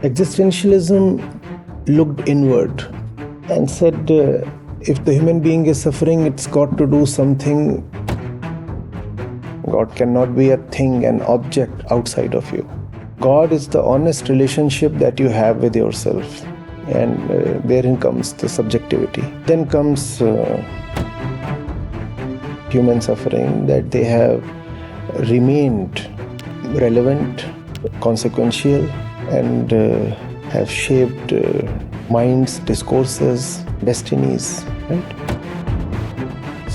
Existentialism looked inward and said, if the human being is suffering, it's got to do something. God cannot be a thing, an object outside of you. God is the honest relationship that you have with yourself, and therein comes the subjectivity. Then comes human suffering, that they have remained relevant, consequential, and have shaped minds, discourses, destinies, right?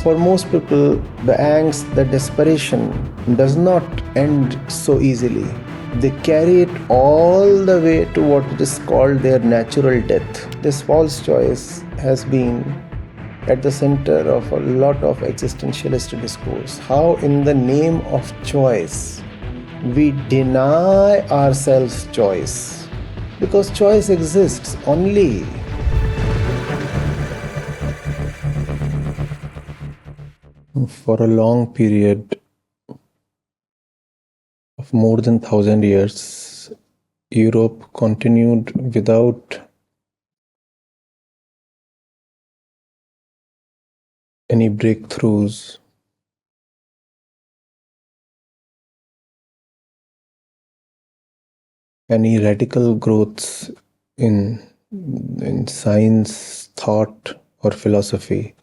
For most people, the angst, the desperation does not end so easily. They carry it all the way to what is called their natural death. This false choice has been at the center of a lot of existentialist discourse. How in the name of choice, we deny ourselves choice. Because choice exists only. For a long period of more than 1,000 years, Europe continued without any breakthroughs, any radical growths in science, thought, or philosophy.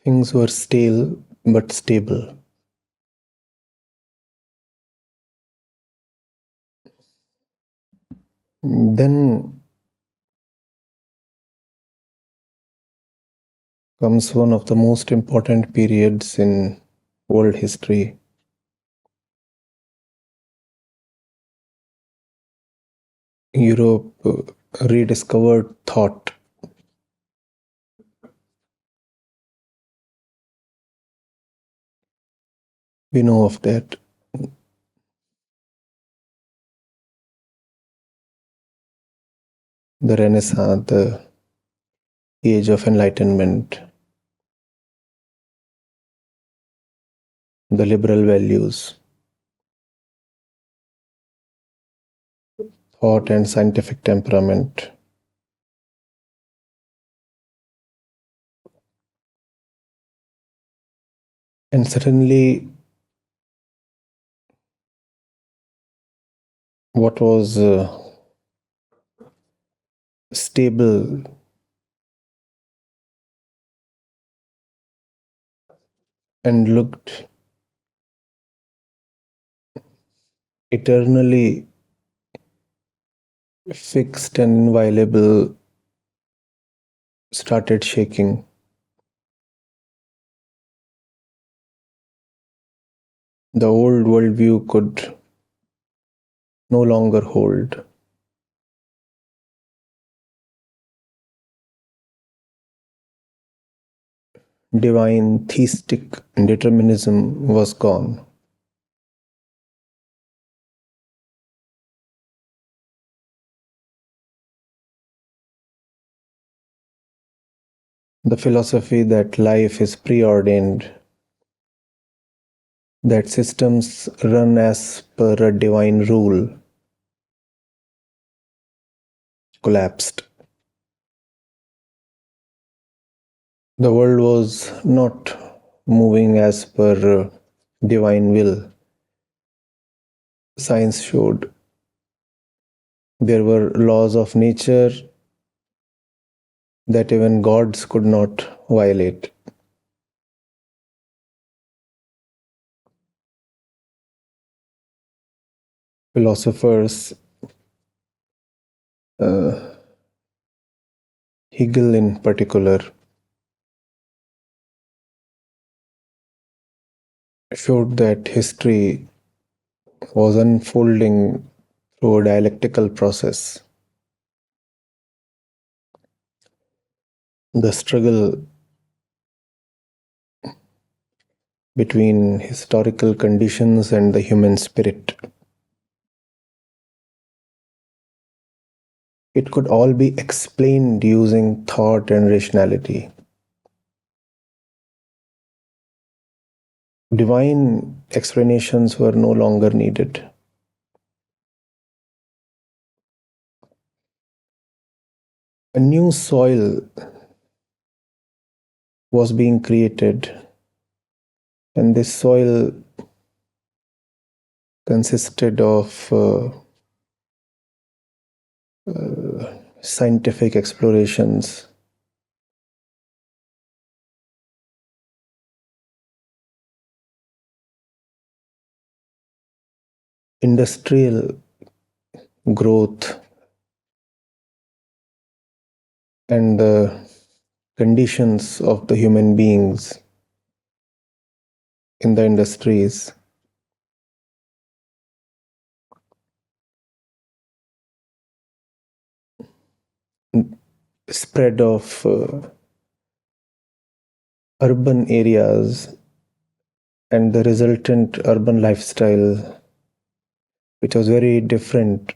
Things were stale but stable. Then comes one of the most important periods in world history. Europe rediscovered thought. We know of that. The Renaissance, the Age of Enlightenment, the liberal values, thought and scientific temperament. And suddenly, what was stable and looked eternally fixed and inviolable started shaking. The old worldview could no longer hold. Divine theistic determinism was gone. The philosophy that life is preordained, that systems run as per a divine rule, collapsed. The world was not moving as per divine will. Science showed there were laws of nature that even gods could not violate. Philosophers, Hegel in particular, showed that history was unfolding through a dialectical process. The struggle between historical conditions and the human spirit. It could all be explained using thought and rationality. divine explanations were no longer needed. A new soil was being created, and this soil consisted of scientific explorations, industrial growth, and the conditions of the human beings in the industries. Spread of urban areas and the resultant urban lifestyle, which was very different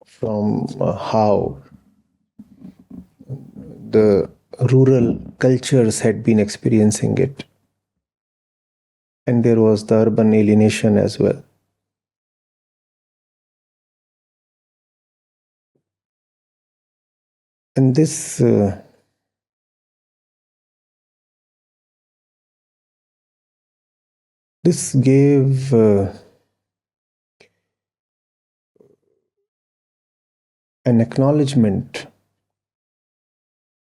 from how the rural cultures had been experiencing it. And there was the urban alienation as well. And this gave an acknowledgement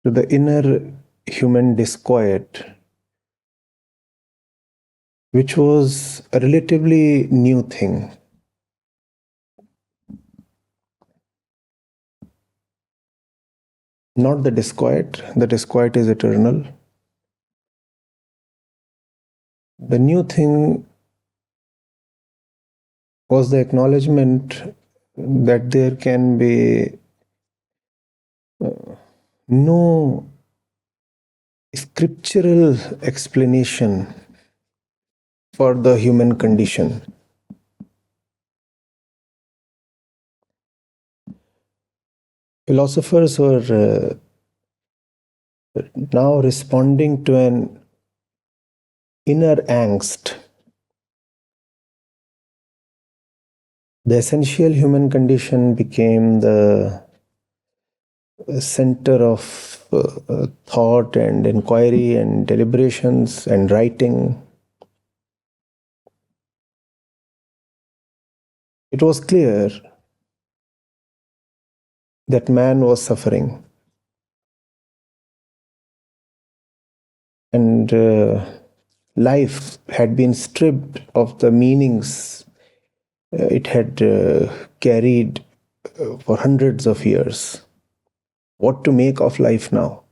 to the inner human disquiet, which was a relatively new thing. Not the disquiet is eternal. The new thing was the acknowledgement that there can be no scriptural explanation for the human condition. Philosophers were now responding to an inner angst. The essential human condition became the center of thought and inquiry and deliberations and writing. It was clear that man was suffering. And life had been stripped of the meanings it had carried for hundreds of years. What to make of life now?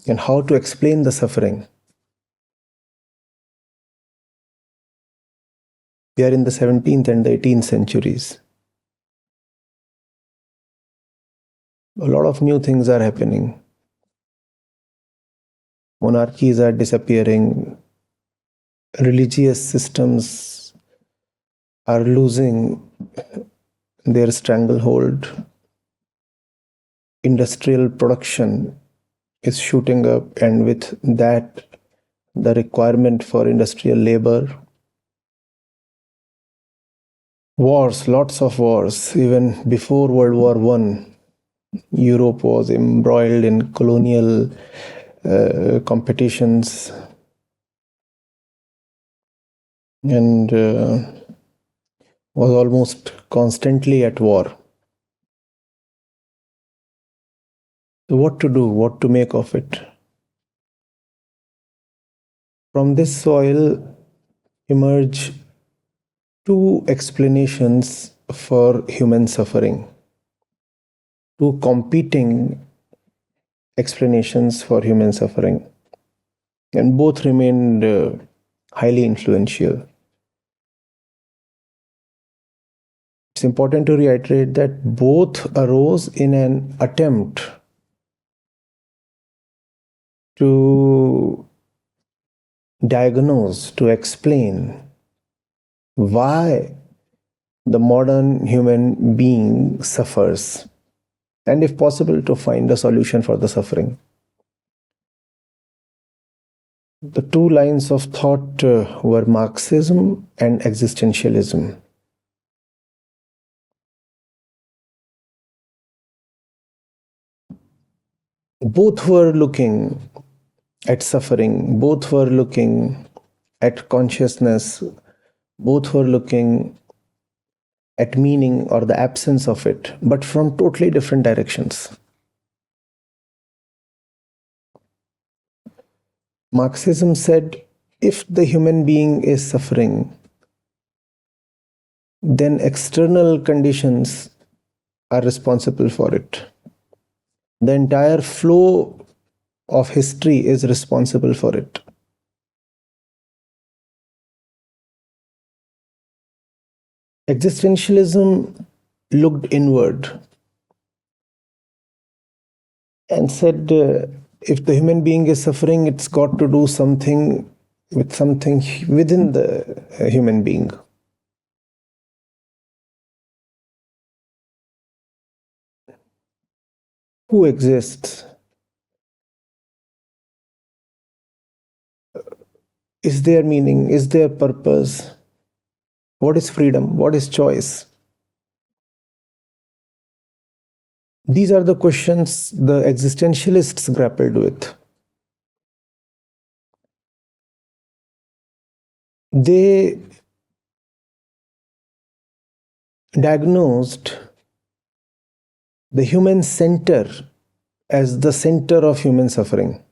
And how to explain the suffering? We are in the 17th and the 18th centuries. A lot of new things are happening. Monarchies are disappearing. Religious systems are losing their stranglehold. Industrial production is shooting up, and with that, the requirement for industrial labor. Wars, lots of wars. Even before World War I, Europe was embroiled in colonial competitions and was almost constantly at war. So what to do? What to make of it? From this soil emerge two explanations for human suffering, two competing explanations for human suffering, and both remained highly influential. It's important to reiterate that both arose in an attempt to diagnose, to explain why the modern human being suffers, and if possible, to find a solution for the suffering. The two lines of thought were Marxism and existentialism. Both were looking at suffering, both were looking at consciousness, both were looking at meaning or the absence of it, but from totally different directions. Marxism said if the human being is suffering, then external conditions are responsible for it. The entire flow of history is responsible for it. Existentialism looked inward and said if the human being is suffering, it's got to do something with something within the human being. Who exists? Is there meaning? Is there purpose? What is freedom? What is choice? These are the questions the existentialists grappled with. They diagnosed the human center as the center of human suffering.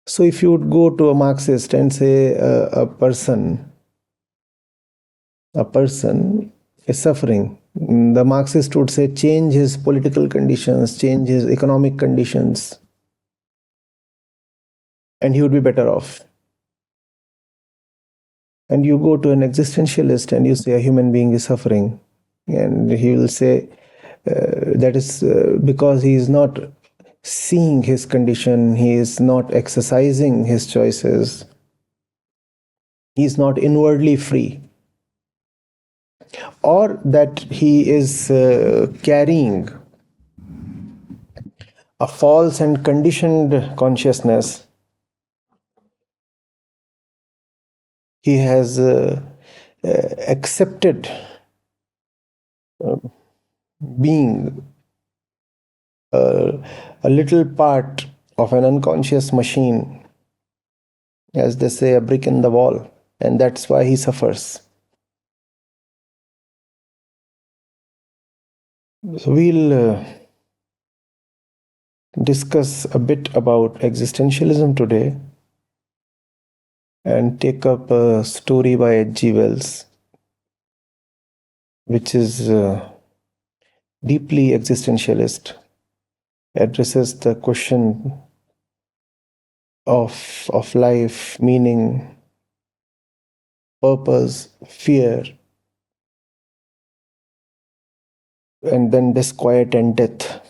So if you would go to a Marxist and say a person is suffering, the Marxist would say change his political conditions, change his economic conditions, and he would be better off. And you go to an existentialist and you say a human being is suffering, and he will say that is because he is not seeing his condition, he is not exercising his choices, he is not inwardly free, or that he is carrying a false and conditioned consciousness. He has accepted being a little part of an unconscious machine, as they say, a brick in the wall, and that's why he suffers. So we'll discuss a bit about existentialism today and take up a story by H.G. Wells, which is deeply existentialist, addresses the question of life, meaning, purpose, fear, and then disquiet and death.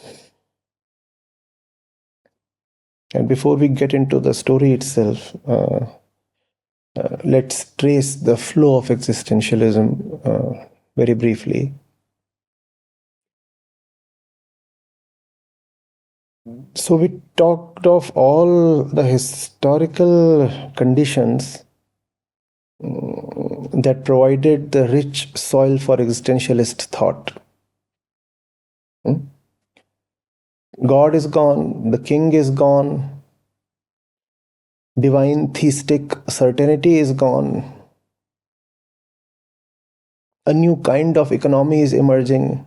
And before we get into the story itself, let's trace the flow of existentialism very briefly. So we talked of all the historical conditions that provided the rich soil for existentialist thought. God is gone, the king is gone, divine theistic certainty is gone, a new kind of economy is emerging,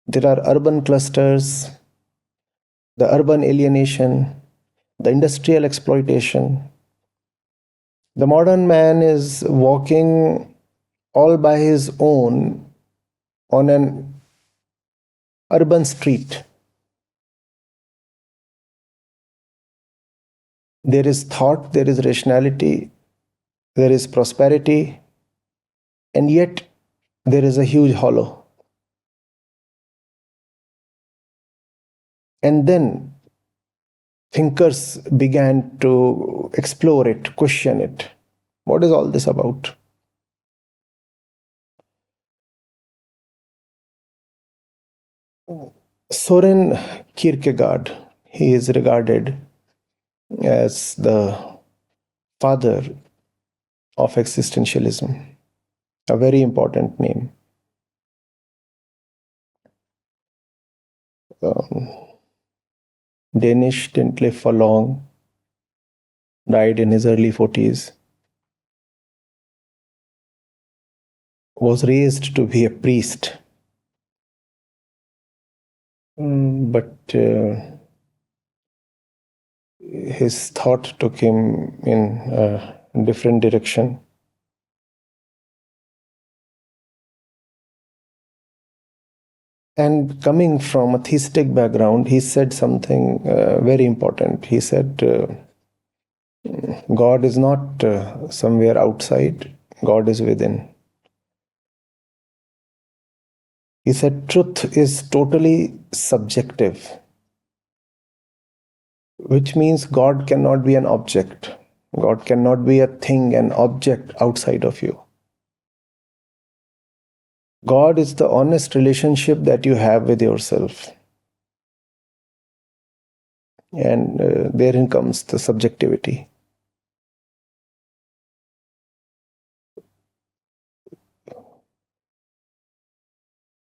there are urban clusters, the urban alienation, the industrial exploitation. The modern man is walking all by his own on an urban street. There is thought, there is rationality, there is prosperity, and yet there is a huge hollow. And then thinkers began to explore it, question it. What is all this about? Soren Kierkegaard, he is regarded as the father of existentialism, a very important name. Danish, didn't live for long, died in his early 40s, was raised to be a priest. But his thought took him in a different direction. And coming from a theistic background, he said something very important. He said, God is not somewhere outside, God is within. He said, truth is totally subjective, which means God cannot be an object. God cannot be a thing, an object outside of you. God is the honest relationship that you have with yourself. And therein comes the subjectivity.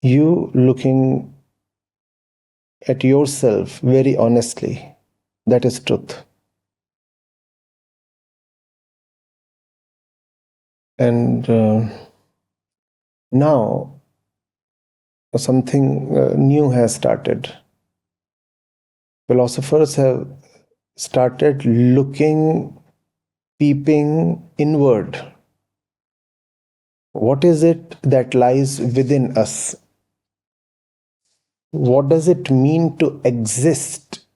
You looking at yourself very honestly, that is truth. And now something new has started. Philosophers have started looking, peeping inward. What is it that lies within us? What does it mean to exist?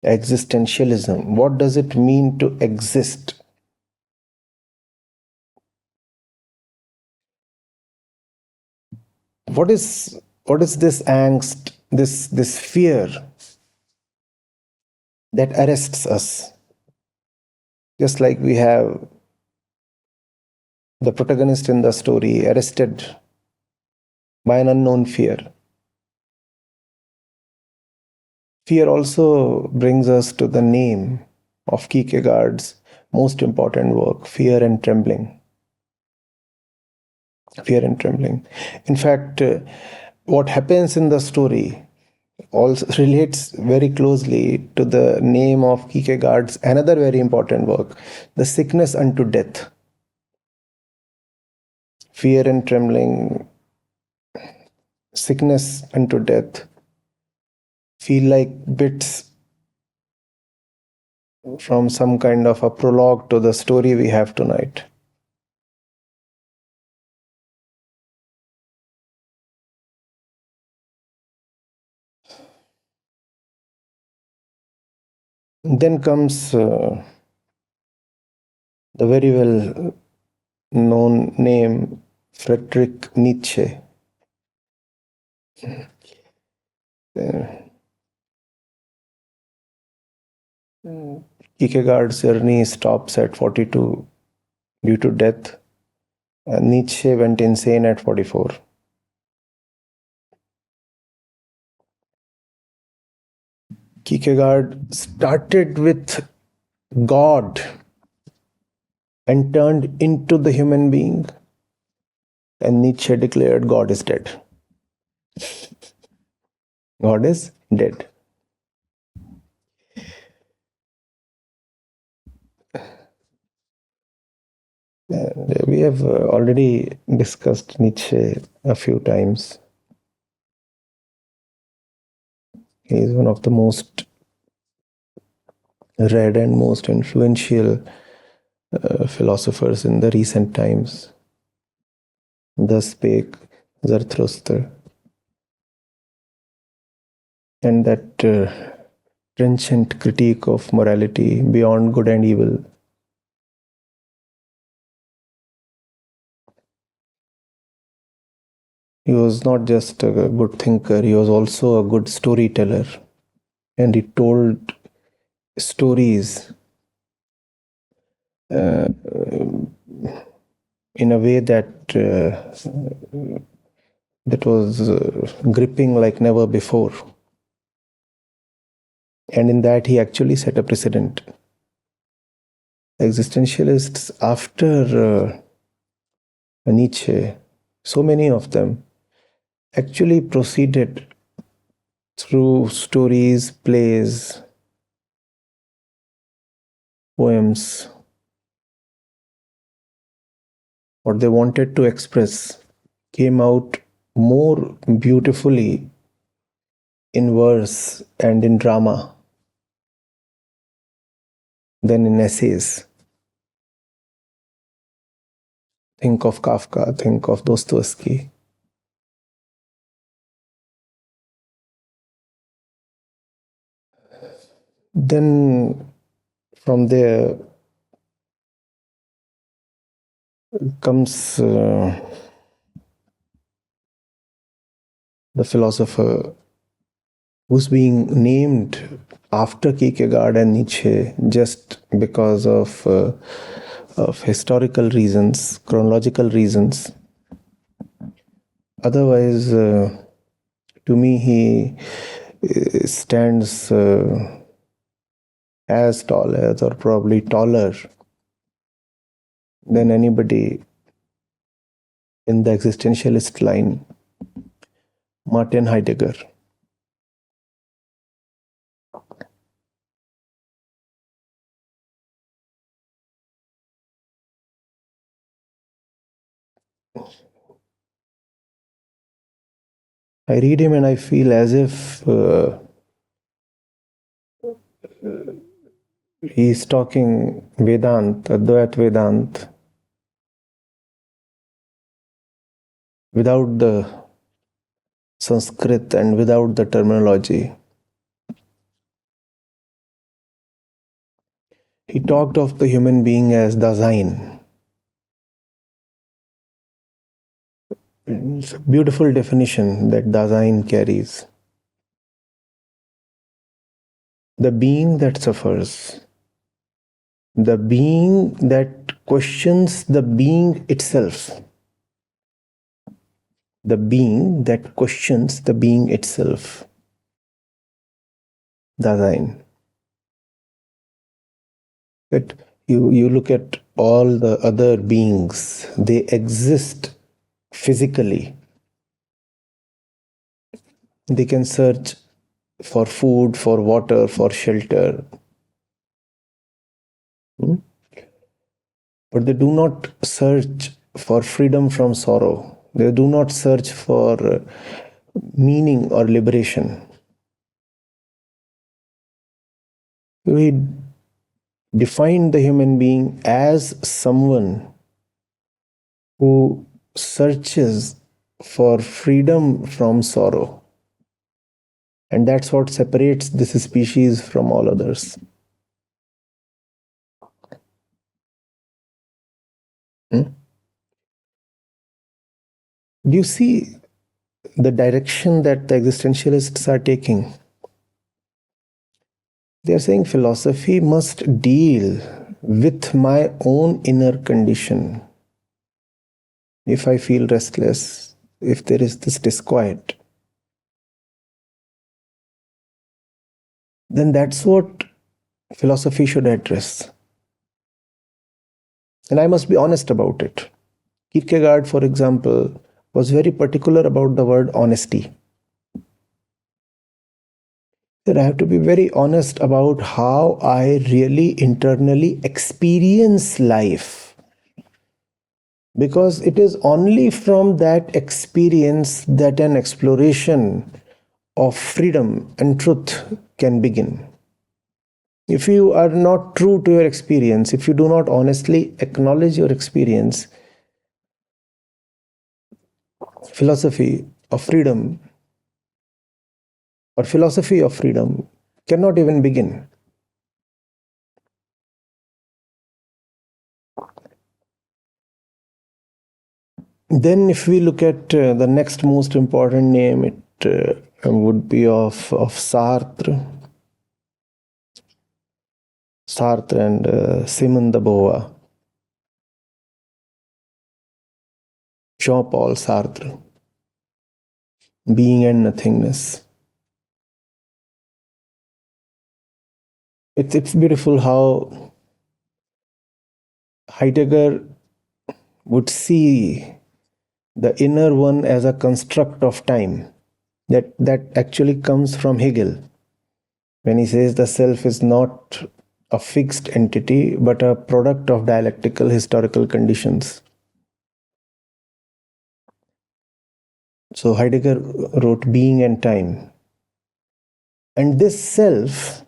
Existentialism. What does it mean to exist? What is this angst, this fear that arrests us? Just like we have the protagonist in the story arrested by an unknown fear. Fear also brings us to the name of Kierkegaard's most important work, Fear and Trembling. Fear and Trembling. In fact, what happens in the story also relates very closely to the name of Kierkegaard's another very important work, The Sickness Unto Death. Fear and Trembling, Sickness Unto Death feel like bits from some kind of a prologue to the story we have tonight. Then comes the very well known name Friedrich Nietzsche. Kierkegaard's journey stops at 42 due to death. Nietzsche went insane at 44. Kierkegaard started with God and turned into the human being, and Nietzsche declared God is dead. God is dead. And we have already discussed Nietzsche a few times. He is one of the most read and most influential philosophers in the recent times. Thus spake Zarathustra. And that trenchant critique of morality beyond good and evil. He was not just a good thinker, he was also a good storyteller. And he told stories in a way that was gripping like never before. And in that he actually set a precedent. existentialists after Nietzsche, so many of them, actually proceeded through stories, plays, poems, what they wanted to express came out more beautifully in verse and in drama than in essays. Think of Kafka, think of Dostoevsky. Then from there comes the philosopher who's being named after Kierkegaard and Nietzsche just because of historical reasons, chronological reasons. Otherwise, to me, he stands as tall as, or probably taller than anybody in the existentialist line, Martin Heidegger. I read him and I feel as if he's talking Vedant, Advait Vedant, without the Sanskrit and without the terminology. He talked of the human being as Dasein. It's a beautiful definition that Dasein carries. The being that suffers, the being that questions the being itself, the being that questions the being itself, Dasein. That you look at all the other beings, they exist physically. They can search for food, for water, for shelter. But they do not search for freedom from sorrow. They do not search for meaning or liberation. We define the human being as someone who searches for freedom from sorrow. And that's what separates this species from all others. Do you see the direction that the existentialists are taking? They are saying philosophy must deal with my own inner condition. If I feel restless, if there is this disquiet, then that's what philosophy should address. And I must be honest about it. Kierkegaard, for example, was very particular about the word honesty. That I have to be very honest about how I really internally experience life. Because it is only from that experience that an exploration of freedom and truth can begin. If you are not true to your experience, if you do not honestly acknowledge your experience, philosophy of freedom or philosophy of freedom cannot even begin. Then if we look at the next most important name, it would be of Sartre. Sartre and Simone de Beauvoir. Jean-Paul Sartre. Being and nothingness. It's beautiful how Heidegger would see the inner one as a construct of time. That actually comes from Hegel, when he says the self is not a fixed entity but a product of dialectical historical conditions. So Heidegger wrote Being and Time. And this self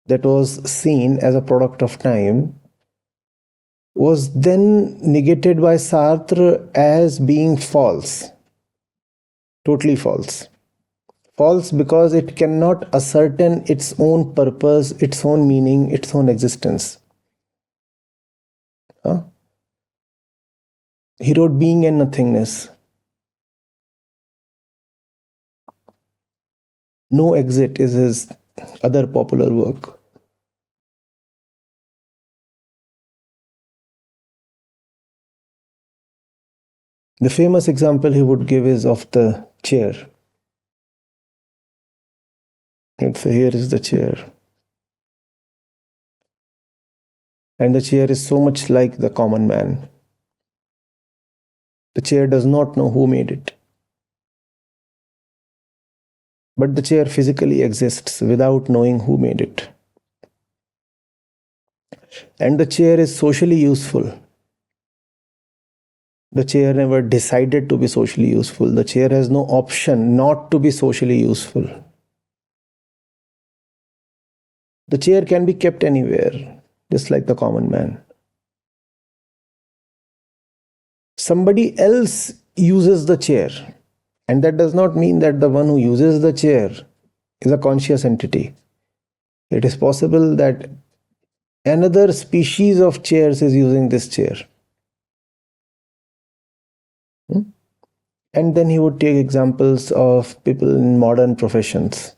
that was seen as a product of time was then negated by Sartre as being false, totally false. False because it cannot ascertain its own purpose, its own meaning, its own existence. He wrote Being and Nothingness. No Exit is his other popular work. The famous example he would give is of the chair. So here is the chair. And the chair is so much like the common man. The chair does not know who made it. But the chair physically exists without knowing who made it. And the chair is socially useful. The chair never decided to be socially useful. The chair has no option not to be socially useful. The chair can be kept anywhere, just like the common man. Somebody else uses the chair, and that does not mean that the one who uses the chair is a conscious entity. It is possible that another species of chairs is using this chair. And then he would take examples of people in modern professions.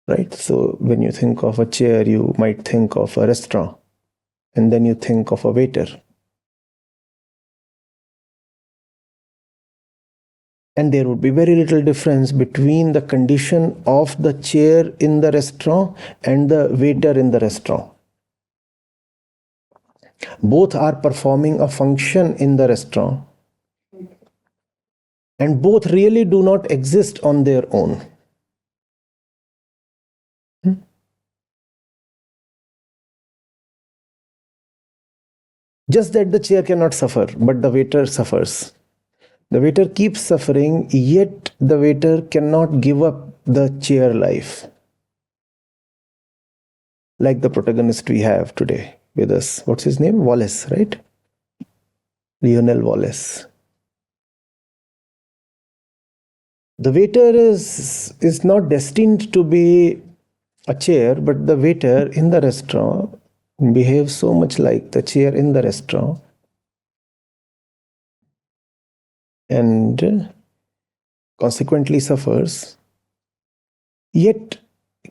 Right? So when you think of a chair, you might think of a restaurant, and then you think of a waiter. And there would be very little difference between the condition of the chair in the restaurant and the waiter in the restaurant. Both are performing a function in the restaurant, and both really do not exist on their own. Just that the chair cannot suffer, but the waiter suffers. The waiter keeps suffering, yet the waiter cannot give up the chair life. Like the protagonist we have today with us. What's his name? Wallace, right? Lionel Wallace. The waiter is not destined to be a chair, but the waiter in the restaurant behaves so much like the chair in the restaurant, and consequently suffers, yet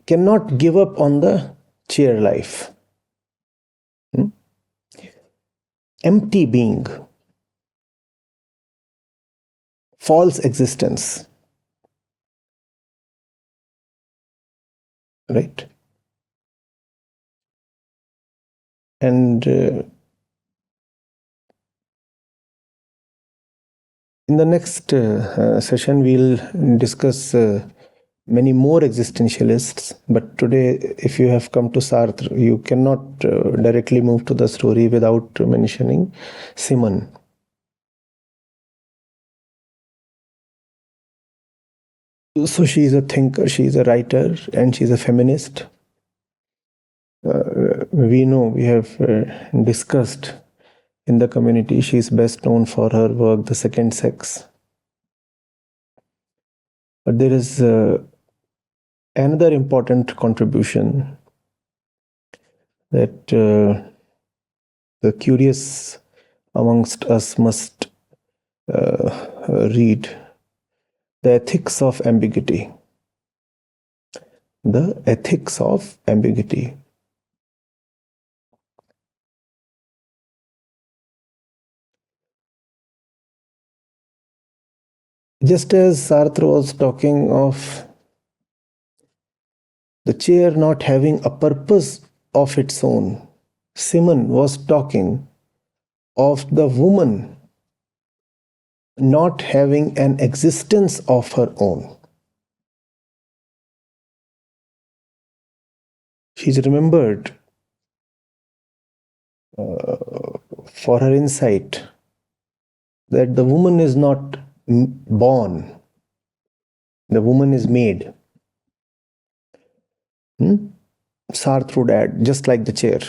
cannot give up on the chair life. Empty being, false existence. Right? And in the next session, we'll discuss many more existentialists. But today, if you have come to Sartre, you cannot directly move to the story without mentioning Simone. So she is a thinker, she is a writer, and she is a feminist. We know, we have discussed in the community, she is best known for her work, The Second Sex. But there is another important contribution that the curious amongst us must read: The Ethics of Ambiguity. The Ethics of Ambiguity. Just as Sartre was talking of the chair not having a purpose of its own, Simone was talking of the woman not having an existence of her own. She's remembered for her insight that the woman is not born, the woman is made. Sartre would add, just like the chair.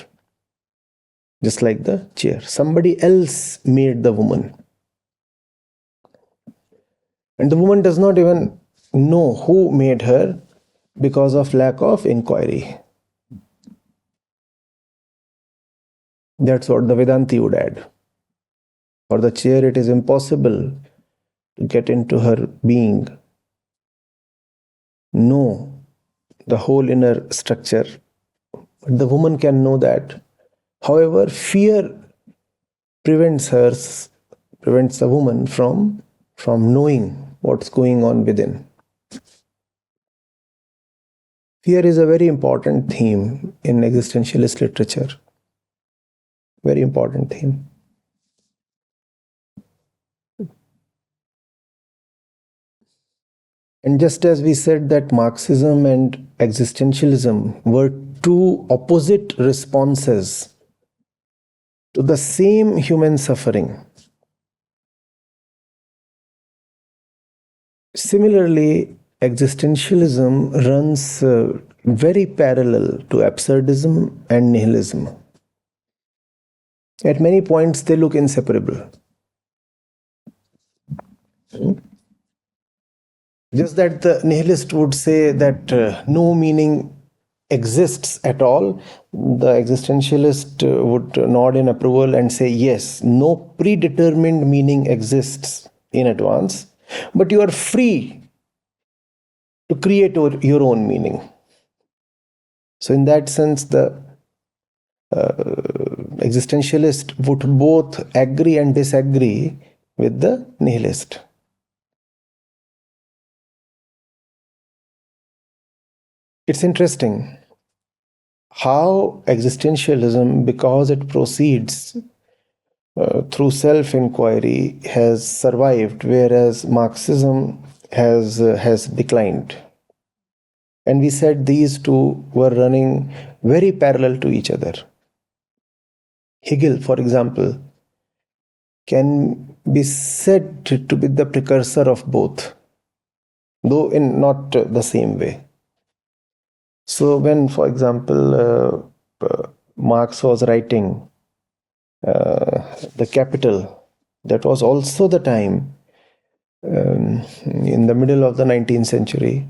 Just like the chair. Somebody else made the woman. And the woman does not even know who made her because of lack of inquiry. That's what the Vedanti would add. For the chair, it is impossible to get into her being, know the whole inner structure. But the woman can know that. However, fear prevents the woman from knowing what's going on within. Fear is a very important theme in existentialist literature. Very important theme. And just as we said that Marxism and existentialism were two opposite responses to the same human suffering, similarly, existentialism runs very parallel to absurdism and nihilism. At many points, they look inseparable. Just that the nihilist would say that no meaning exists at all, the existentialist would nod in approval and say, yes, no predetermined meaning exists in advance, but you are free to create your own meaning. So in that sense, the existentialist would both agree and disagree with the nihilist. It's interesting how existentialism, because it proceeds through self-inquiry, has survived, whereas Marxism has declined. And we said these two were running very parallel to each other. Hegel, for example, can be said to be the precursor of both, though in not the same way. So when, for example, Marx was writing The Capital, that was also the time in the middle of the 19th century.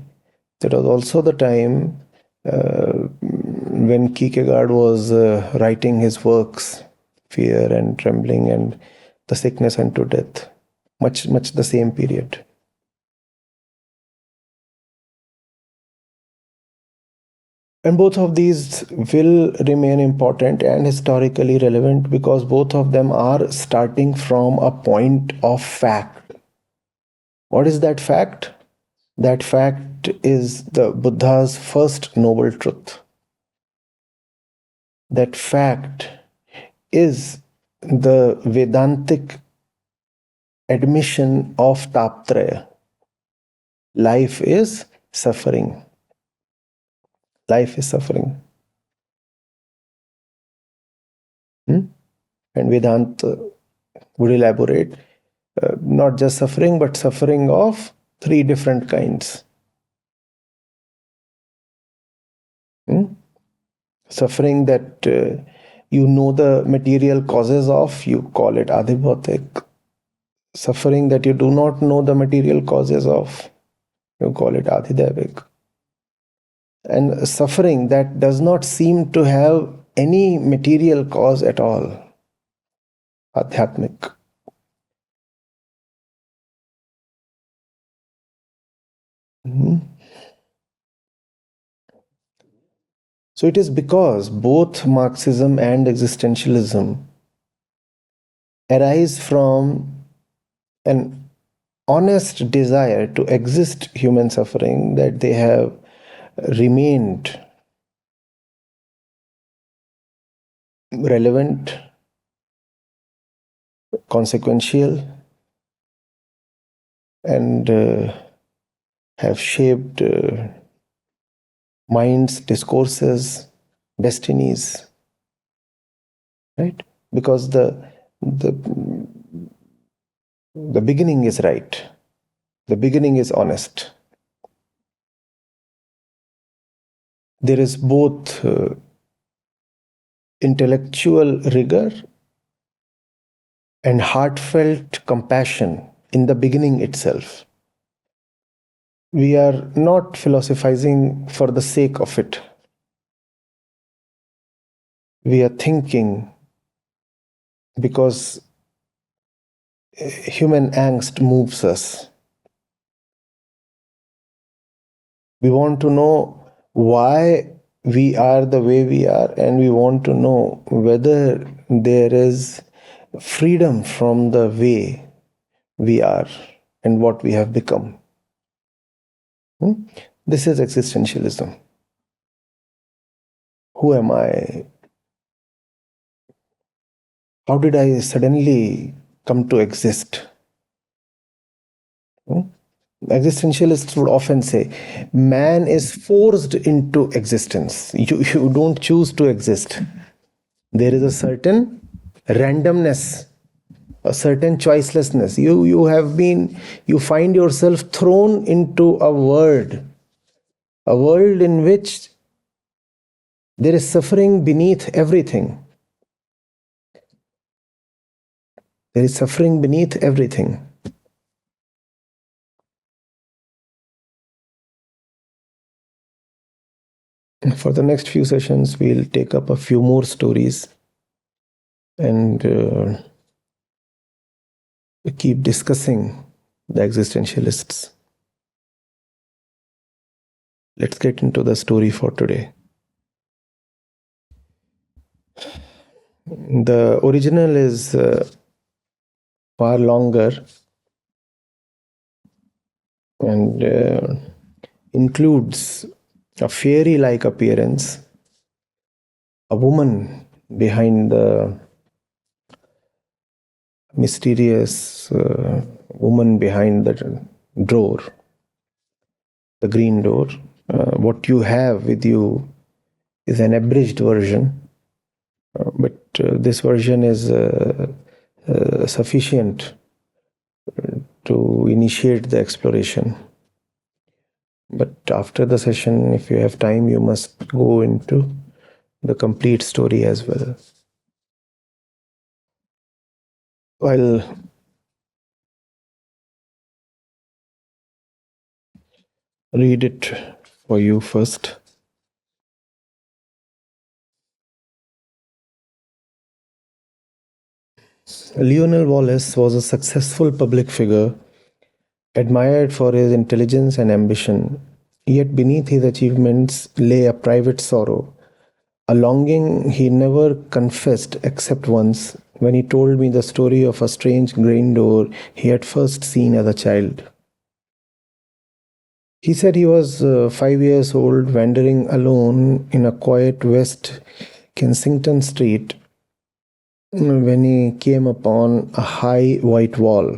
That was also the time when Kierkegaard was writing his works, Fear and Trembling and The Sickness unto Death. Much the same period. And both of these will remain important and historically relevant because both of them are starting from a point of fact. What is that fact? That fact is the Buddha's first noble truth. That fact is the Vedantic admission of Taptraya. Life is suffering. Life is suffering. And Vedanta would elaborate not just suffering, but suffering of three different kinds. Suffering that you know the material causes of, you call it adhibhautik. Suffering that you do not know the material causes of, you call it adhidevik. And suffering that does not seem to have any material cause at all, adhyatmik. So it is because both Marxism and existentialism arise from an honest desire to exist human suffering that they have remained relevant, consequential, and have shaped minds, discourses, destinies, right? Because the beginning is right. The beginning is honest. There is both intellectual rigor and heartfelt compassion in the beginning itself. We are not philosophizing for the sake of it. We are thinking because human angst moves us. We want to know why we are the way we are, and we want to know whether there is freedom from the way we are and what we have become. This is existentialism. Who am I? How did I suddenly come to exist? Existentialists would often say, man is forced into existence. You don't choose to exist. There is a certain randomness, a certain choicelessness. You find yourself thrown into a world in which there is suffering beneath everything. There is suffering beneath everything. For the next few sessions, we'll take up a few more stories and keep discussing the existentialists. Let's get into the story for today. The original is far longer and includes a fairy-like appearance, a woman behind the mysterious woman behind the door, the green door. What you have with you is an abridged version, but this version is sufficient to initiate the exploration. But after the session, if you have time, you must go into the complete story as well. I'll read it for you first. Lionel Wallace was a successful public figure, admired for his intelligence and ambition. Yet beneath his achievements lay a private sorrow, a longing he never confessed except once, when he told me the story of a strange green door he had first seen as a child. He said he was 5 years old, wandering alone in a quiet West Kensington street, when he came upon a high white wall.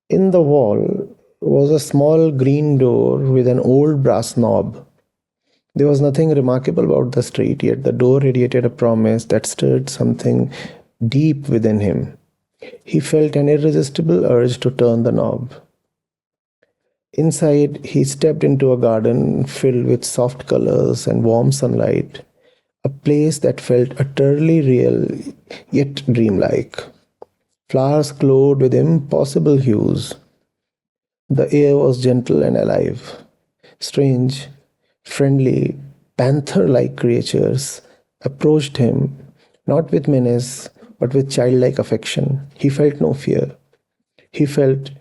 In the wall was a small green door with an old brass knob. There was nothing remarkable about the street, yet the door radiated a promise that stirred something deep within him. He felt an irresistible urge to turn the knob. Inside, he stepped into a garden filled with soft colors and warm sunlight, a place that felt utterly real yet dreamlike. Flowers glowed with impossible hues. The air was gentle and alive. Strange, friendly, panther-like creatures approached him, not with menace, but with childlike affection. He felt no fear. He felt,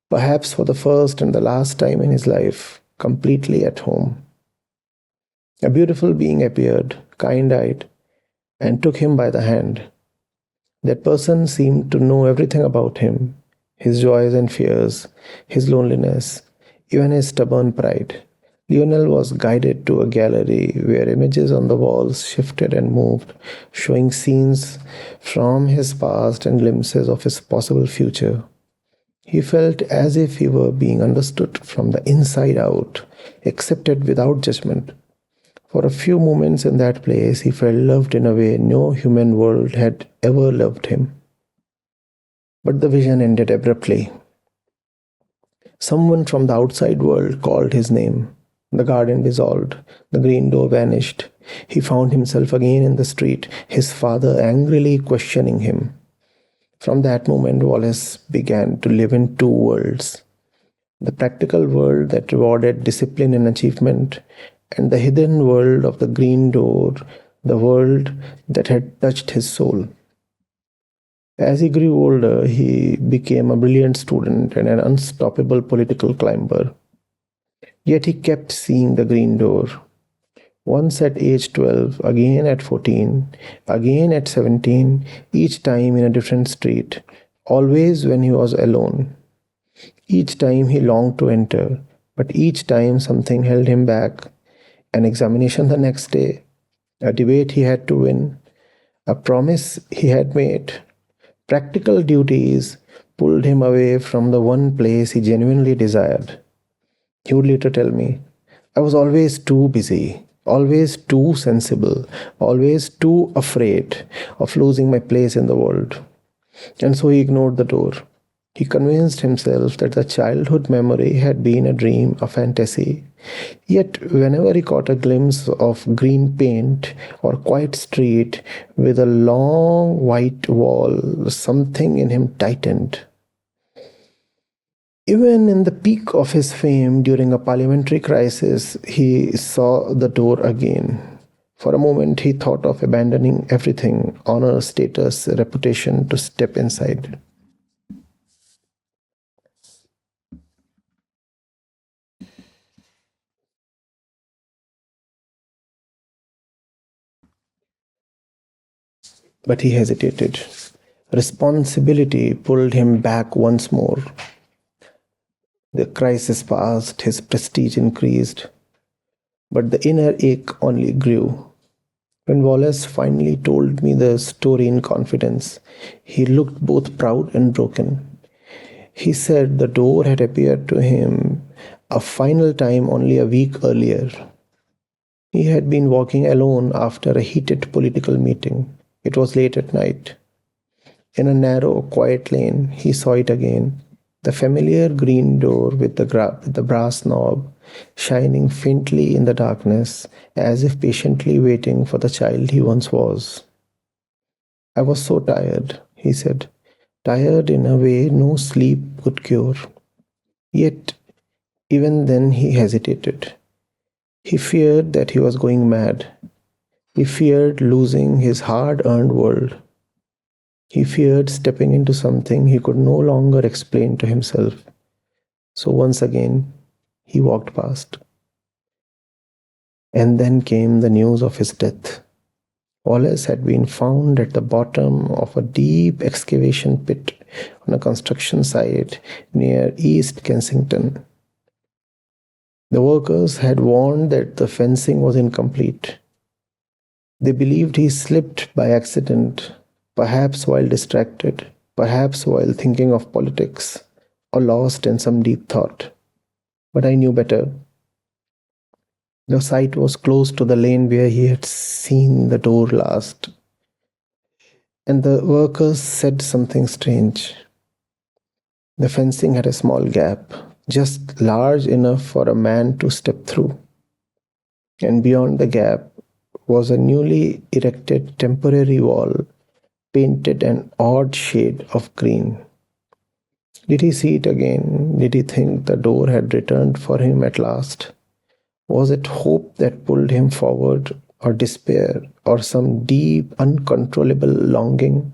perhaps for the first and the last time in his life, completely at home. A beautiful being appeared, kind-eyed, and took him by the hand. That person seemed to know everything about him, his joys and fears, his loneliness, even his stubborn pride. Lionel was guided to a gallery where images on the walls shifted and moved, showing scenes from his past and glimpses of his possible future. He felt as if he were being understood from the inside out, accepted without judgment. For a few moments in that place, he felt loved in a way no human world had ever loved him. But the vision ended abruptly. Someone from the outside world called his name. The garden dissolved. The green door vanished. He found himself again in the street, his father angrily questioning him. From that moment, Wallace began to live in two worlds: the practical world that rewarded discipline and achievement, and the hidden world of the green door, the world that had touched his soul. As he grew older, he became a brilliant student and an unstoppable political climber. Yet he kept seeing the green door. Once at age 12, again at 14, again at 17, each time in a different street, always when he was alone. Each time he longed to enter, but each time something held him back. An examination the next day, a debate he had to win, a promise he had made. Practical duties pulled him away from the one place he genuinely desired. He would later tell me, I was always too busy, always too sensible, always too afraid of losing my place in the world. And so he ignored the door. He convinced himself that the childhood memory had been a dream, a fantasy. Yet whenever he caught a glimpse of green paint or quiet street with a long white wall, something in him tightened. Even in the peak of his fame during a parliamentary crisis, he saw the door again. For a moment, he thought of abandoning everything, honor, status, reputation, to step inside. But he hesitated. Responsibility pulled him back once more. The crisis passed, his prestige increased, but the inner ache only grew. When Wallace finally told me the story in confidence, he looked both proud and broken. He said the door had appeared to him a final time only a week earlier. He had been walking alone after a heated political meeting. It was late at night. In a narrow, quiet lane, he saw it again. The familiar green door with the brass knob shining faintly in the darkness, as if patiently waiting for the child he once was. I was so tired, he said, tired in a way no sleep could cure. Yet, even then he hesitated. He feared that he was going mad. He feared losing his hard-earned world. He feared stepping into something he could no longer explain to himself. So once again, he walked past. And then came the news of his death. Wallace had been found at the bottom of a deep excavation pit on a construction site near East Kensington. The workers had warned that the fencing was incomplete. They believed he slipped by accident, perhaps while distracted, perhaps while thinking of politics, or lost in some deep thought. But I knew better. The site was close to the lane where he had seen the door last. And the workers said something strange. The fencing had a small gap, just large enough for a man to step through. And beyond the gap was a newly erected temporary wall, painted an odd shade of green. Did he see it again? Did he think the door had returned for him at last? Was it hope that pulled him forward, or despair, or some deep, uncontrollable longing?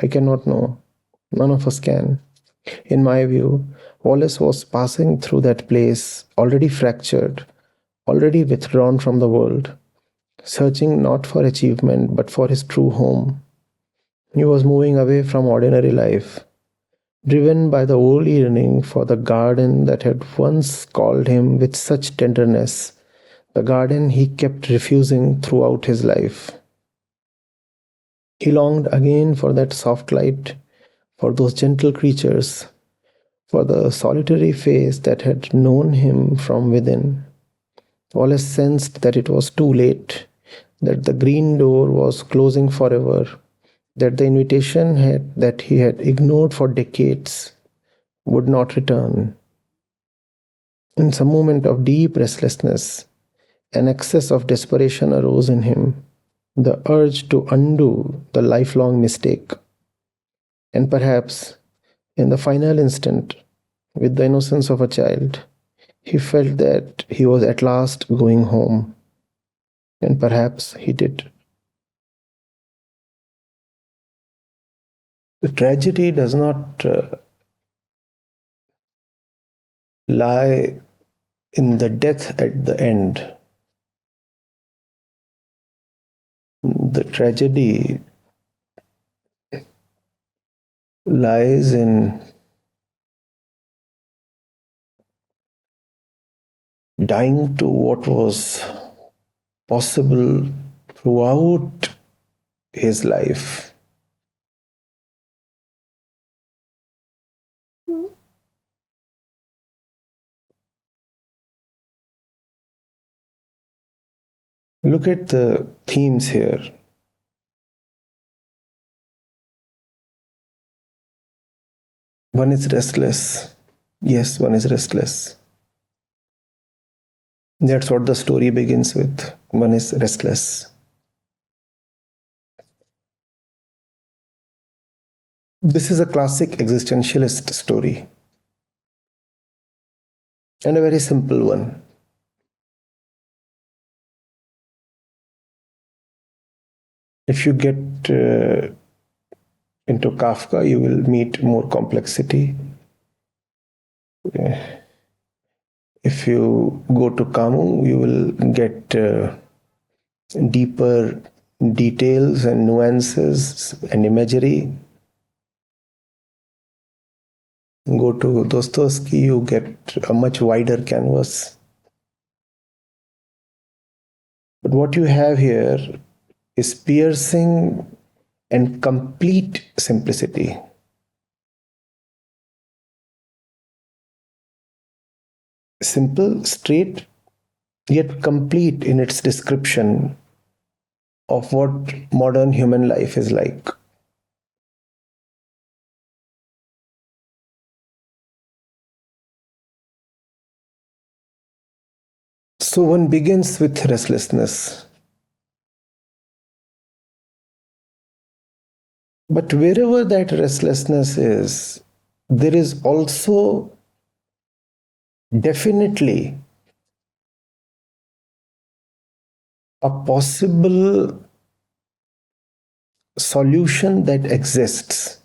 I cannot know. None of us can. In my view, Wallace was passing through that place, already fractured, already withdrawn from the world, searching not for achievement but for his true home. He was moving away from ordinary life, driven by the old yearning for the garden that had once called him with such tenderness, the garden he kept refusing throughout his life. He longed again for that soft light, for those gentle creatures, for the solitary face that had known him from within. Wallace sensed that it was too late, that the green door was closing forever, that the invitation that he had ignored for decades would not return. In some moment of deep restlessness, an excess of desperation arose in him, the urge to undo the lifelong mistake. And perhaps, in the final instant, with the innocence of a child, he felt that he was at last going home. And perhaps he did. The tragedy does not lie in the death at the end. The tragedy lies in dying to what was possible throughout his life. Look at the themes here. One is restless. Yes, one is restless. That's what the story begins with. One is restless. This is a classic existentialist story, and a very simple one. If you get into Kafka, you will meet more complexity. If you go to Camus, you will get deeper details and nuances and imagery. Go to Dostoevsky, you get a much wider canvas. But what you have here is piercing and complete simplicity. Simple, straight, yet complete in its description of what modern human life is like. So one begins with restlessness. But wherever that restlessness is, there is also definitely a possible solution that exists.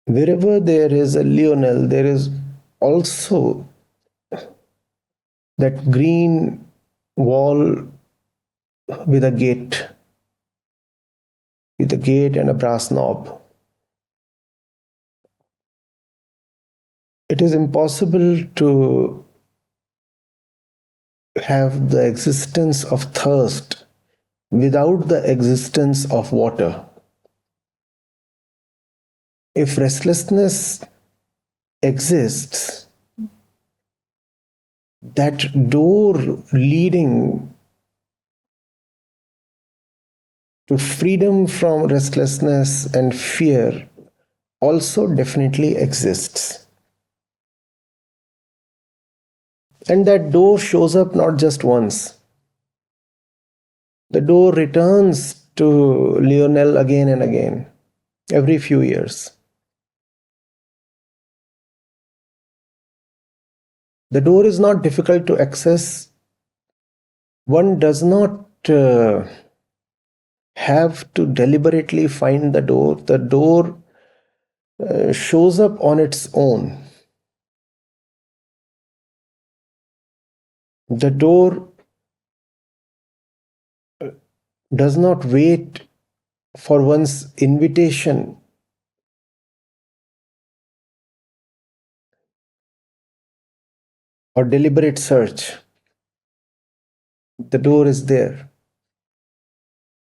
Wherever there is a Lionel, there is also that green wall with a gate and a brass knob. It is impossible to have the existence of thirst without the existence of water. If restlessness exists, that door leading to freedom from restlessness and fear also definitely exists. And that door shows up not just once. The door returns to Lionel again and again, every few years. The door is not difficult to access. One does not have to deliberately find the door. The door shows up on its own. The door does not wait for one's invitation or deliberate search, the door is there.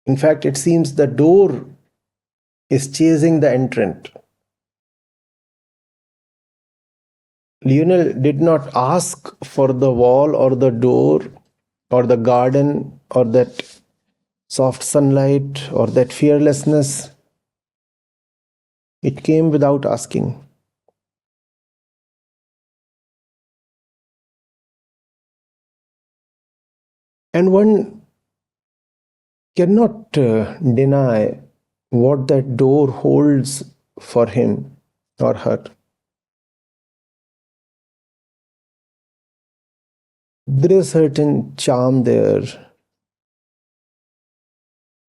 In fact, it seems the door is chasing the entrant. Lionel did not ask for the wall or the door or the garden or that soft sunlight or that fearlessness. It came without asking. And one cannot deny what that door holds for him or her. There is a certain charm there,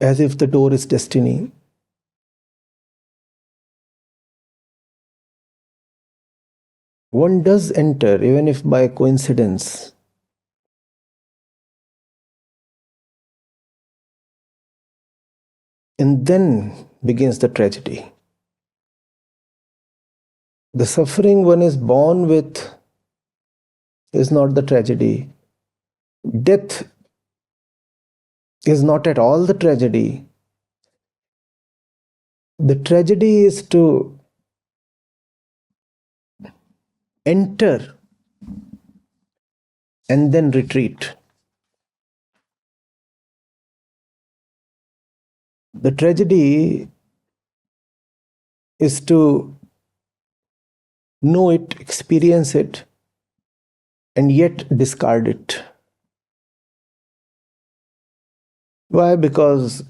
as if the door is destiny. One does enter, even if by coincidence. And then begins the tragedy. The suffering one is born with is not the tragedy. Death is not at all the tragedy. The tragedy is to enter and then retreat. The tragedy is to know it, experience it, and yet discard it. Why? Because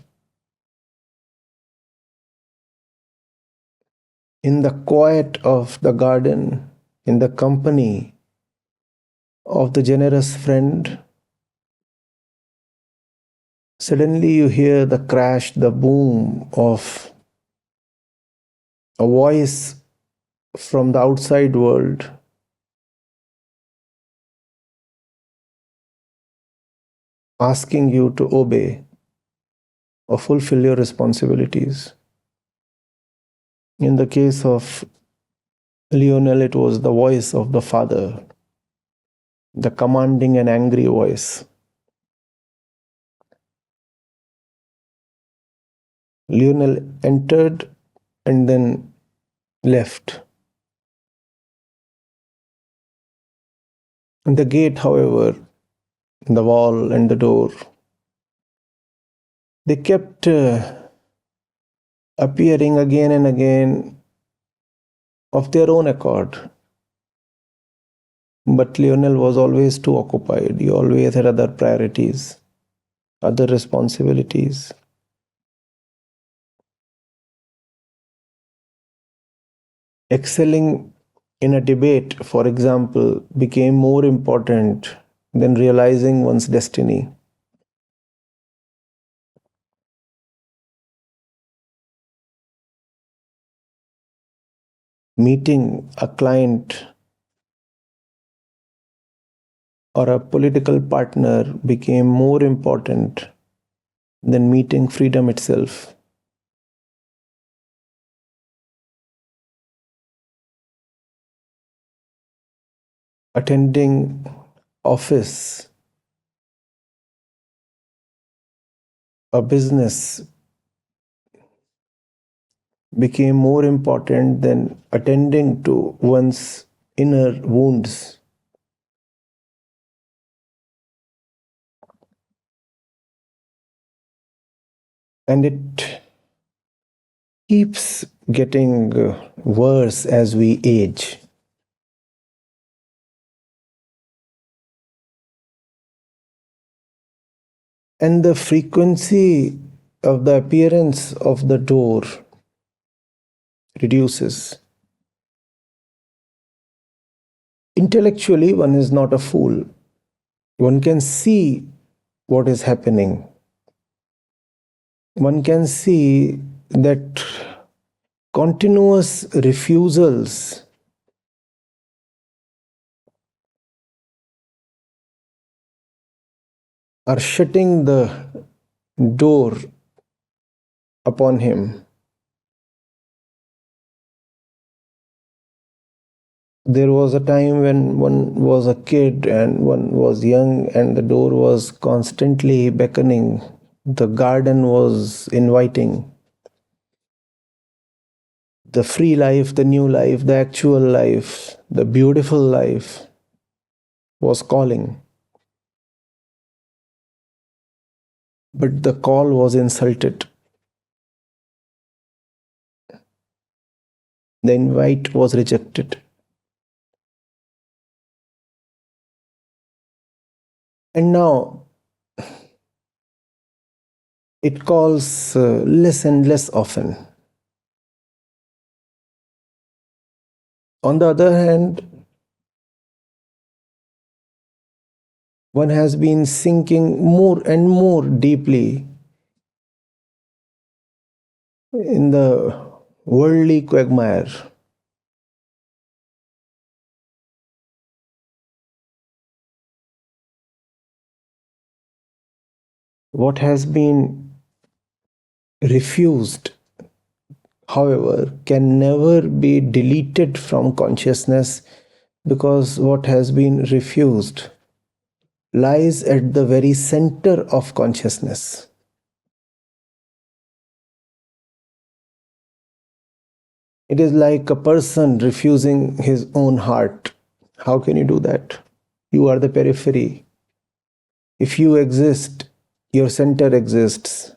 in the quiet of the garden, in the company of the generous friend, suddenly you hear the crash, the boom of a voice from the outside world asking you to obey or fulfill your responsibilities. In the case of Lionel, it was the voice of the father, the commanding and angry voice. Lionel entered and then left. The gate, however, the wall and the door, they kept appearing again and again of their own accord. But Lionel was always too occupied. He always had other priorities, other responsibilities. Excelling in a debate, for example, became more important than realizing one's destiny. Meeting a client or a political partner became more important than meeting freedom itself. Attending office, a business became more important than attending to one's inner wounds. And it keeps getting worse as we age. And the frequency of the appearance of the door reduces. Intellectually, one is not a fool. One can see what is happening. One can see that continuous refusals are shutting the door upon him. There was a time when one was a kid and one was young, and the door was constantly beckoning. The garden was inviting. The free life, the new life, the actual life, the beautiful life was calling. But the call was insulted. The invite was rejected. And now it calls less and less often. On the other hand, one has been sinking more and more deeply in the worldly quagmire. What has been refused, however, can never be deleted from consciousness, because what has been refused lies at the very center of consciousness. It is like a person refusing his own heart. How can you do that? You are the periphery. If you exist, your center exists.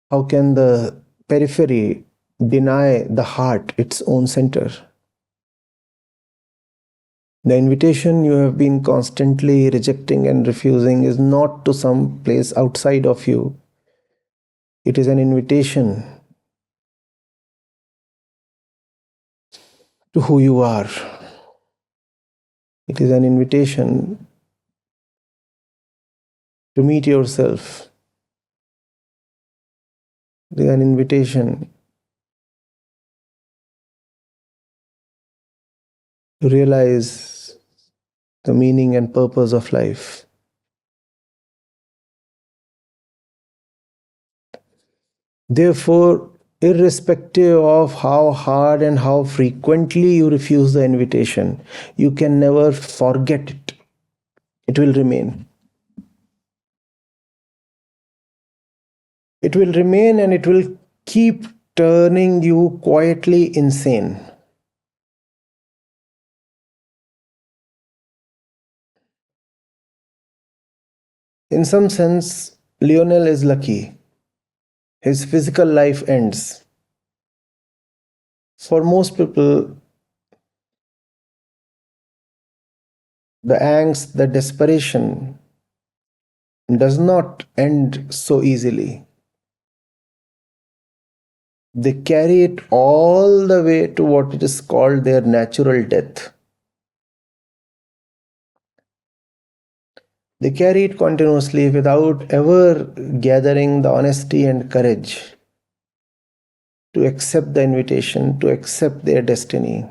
How can the periphery deny the heart its own center? The invitation you have been constantly rejecting and refusing is not to some place outside of you. It is an invitation to who you are. It is an invitation to meet yourself. It is an invitation to realize the meaning and purpose of life. Therefore, irrespective of how hard and how frequently you refuse the invitation, you can never forget it. It will remain. It will remain, and it will keep turning you quietly insane. In some sense, Lionel is lucky. His physical life ends. For most people, the angst, the desperation does not end so easily. They carry it all the way to what it is called their natural death. They carry it continuously without ever gathering the honesty and courage to accept the invitation, to accept their destiny.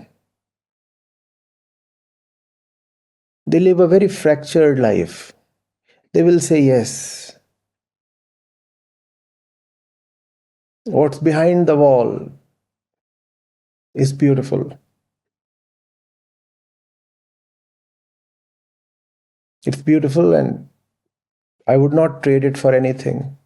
They live a very fractured life. They will say yes. What's behind the wall is beautiful. It's beautiful, and I would not trade it for anything.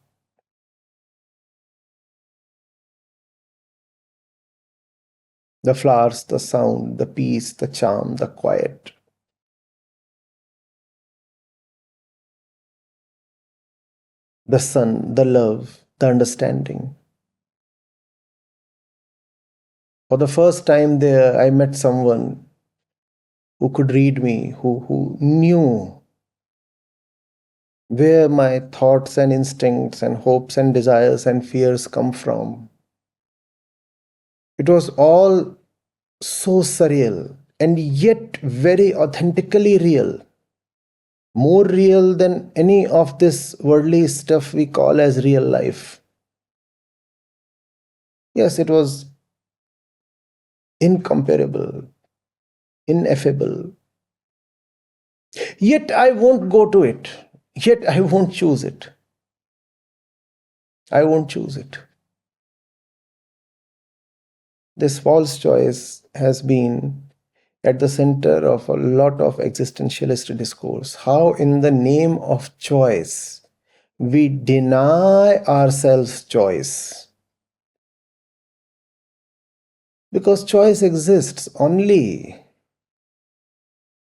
The flowers, the sound, the peace, the charm, the quiet. The sun, the love, the understanding. For the first time there, I met someone who could read me, who knew where my thoughts and instincts and hopes and desires and fears come from. It was all so surreal and yet very authentically real. More real than any of this worldly stuff we call as real life. Yes, it was incomparable, ineffable. Yet I won't go to it. Yet I won't choose it. I won't choose it. This false choice has been at the center of a lot of existentialist discourse. How, in the name of choice, we deny ourselves choice. Because choice exists only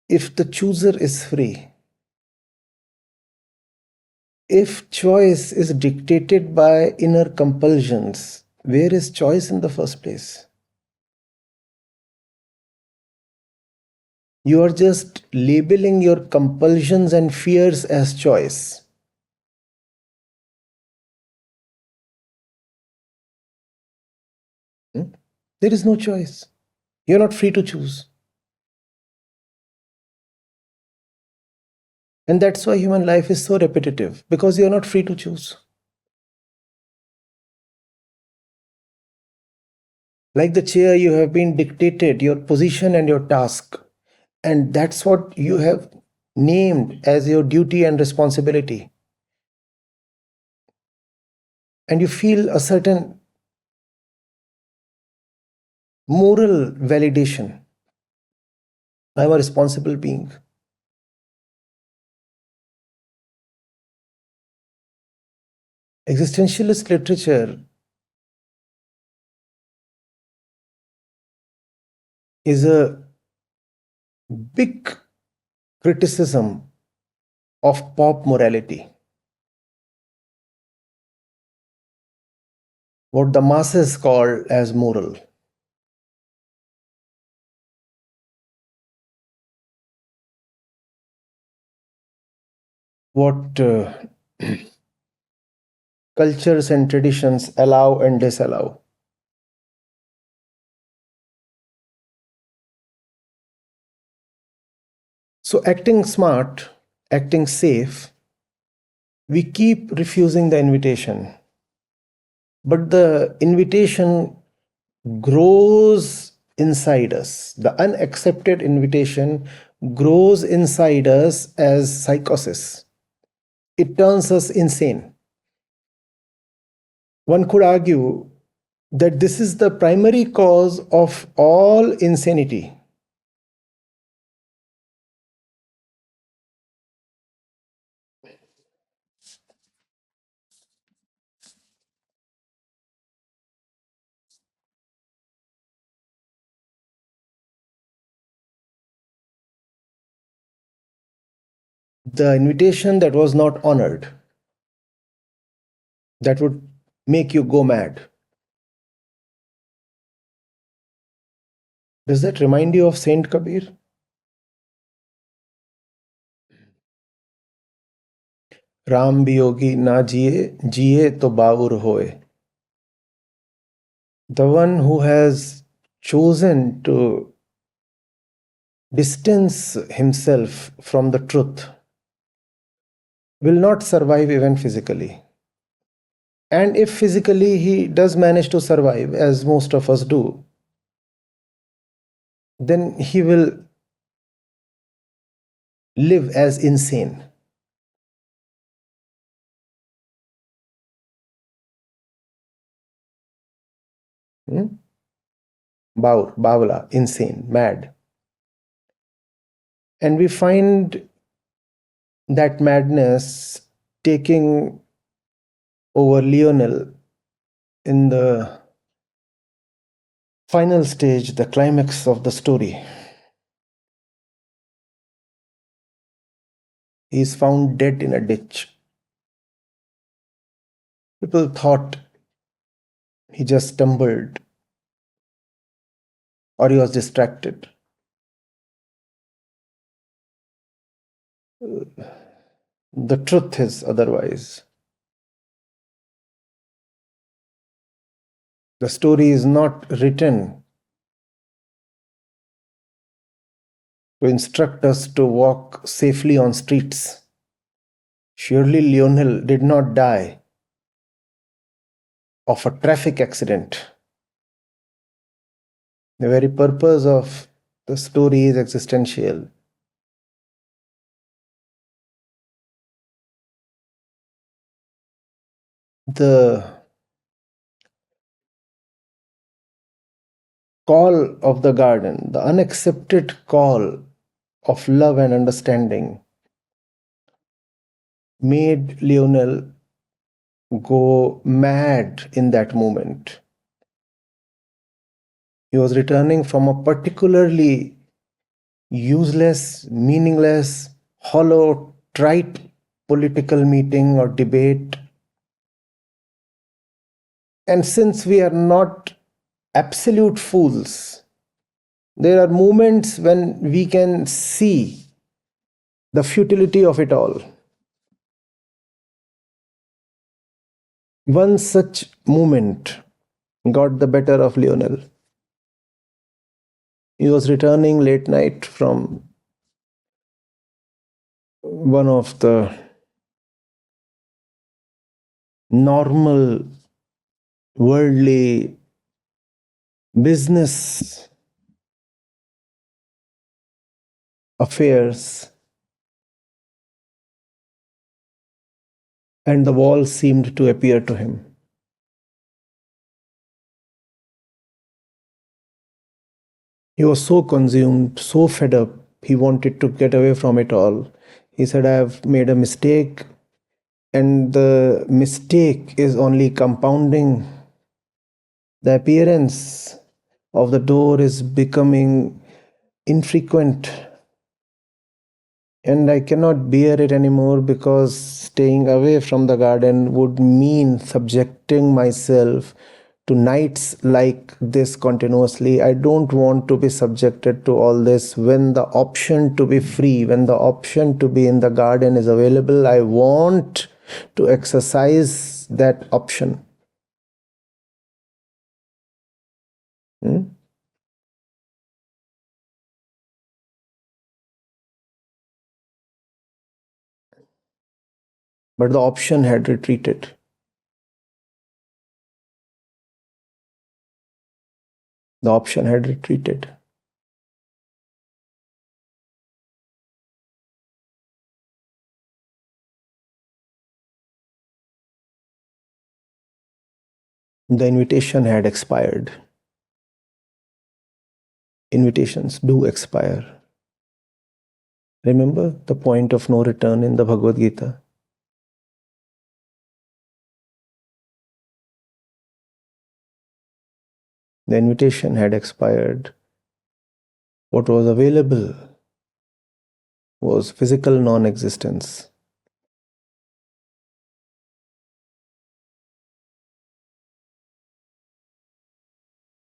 if the chooser is free. If choice is dictated by inner compulsions, where is choice in the first place? You are just labeling your compulsions and fears as choice. There is no choice. You're not free to choose. And that's why human life is so repetitive, because you're not free to choose. Like the chair, you have been dictated your position and your task. And that's what you have named as your duty and responsibility. And you feel a certain moral validation. I'm a responsible being. Existentialist literature is a big criticism of pop morality. What the masses call as moral. What cultures and traditions allow and disallow. So, acting smart, acting safe, we keep refusing the invitation. But the invitation grows inside us. The unaccepted invitation grows inside us as psychosis. It turns us insane. One could argue that this is the primary cause of all insanity. The invitation that was not honored, that would make you go mad. Does that remind you of Saint Kabir? Ram Viyogi ना जिए जिए तो बाउर होए. The one who has chosen to distance himself from the truth will not survive even physically. And if physically he does manage to survive, as most of us do, then he will live as insane. Baur, bawla, insane, mad. And we find that madness taking over Lionel in the final stage, the climax of the story. He is found dead in a ditch. People thought he just stumbled or he was distracted. The truth is otherwise. The story is not written to instruct us to walk safely on streets. Surely Lionel did not die of a traffic accident. The very purpose of the story is existential. the call of the garden, the unaccepted call of love and understanding, made Lionel go mad in that moment. He was returning from a particularly useless, meaningless, hollow, trite political meeting or debate. And since we are not absolute fools, there are moments when we can see the futility of it all. One such moment got the better of Lionel. He was returning late night from one of the normal worldly business affairs, and the wall seemed to appear to him. He was so consumed, so fed up, he wanted to get away from it all. He said, I have made a mistake, and the mistake is only compounding. The appearance of the door is becoming infrequent, and I cannot bear it anymore, because staying away from the garden would mean subjecting myself to nights like this continuously. I don't want to be subjected to all this. When the option to be free, when the option to be in the garden is available, I want to exercise that option. But the option had retreated. The option had retreated. The invitation had expired. Invitations do expire. Remember the point of no return in the Bhagavad Gita? The invitation had expired. What was available was physical non-existence.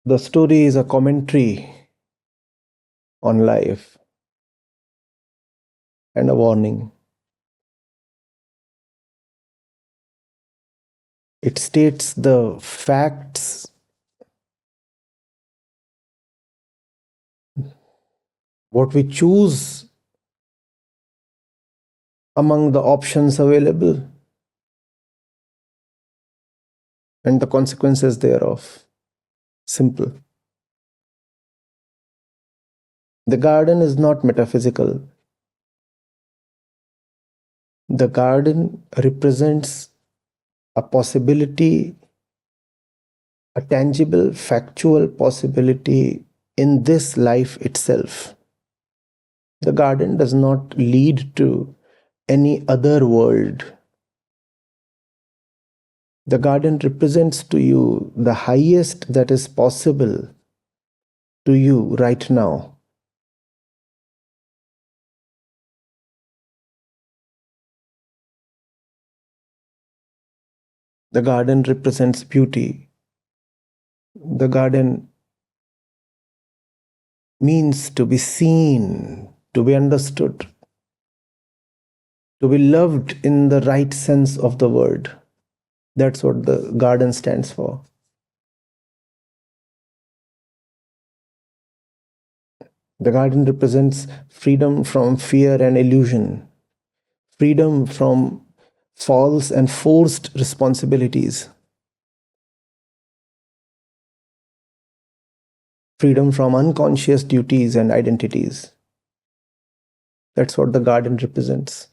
The story is a commentary on life and a warning. It states the facts what we choose among the options available and the consequences thereof. Simple. The garden is not metaphysical. The garden represents a possibility, a tangible, factual possibility in this life itself. The garden does not lead to any other world. The garden represents to you the highest that is possible to you right now. The garden represents beauty. The garden means to be seen, to be understood, to be loved in the right sense of the word. That's what the garden stands for. The garden represents freedom from fear and illusion, freedom from false and forced responsibilities, freedom from unconscious duties and identities. That's what the garden represents.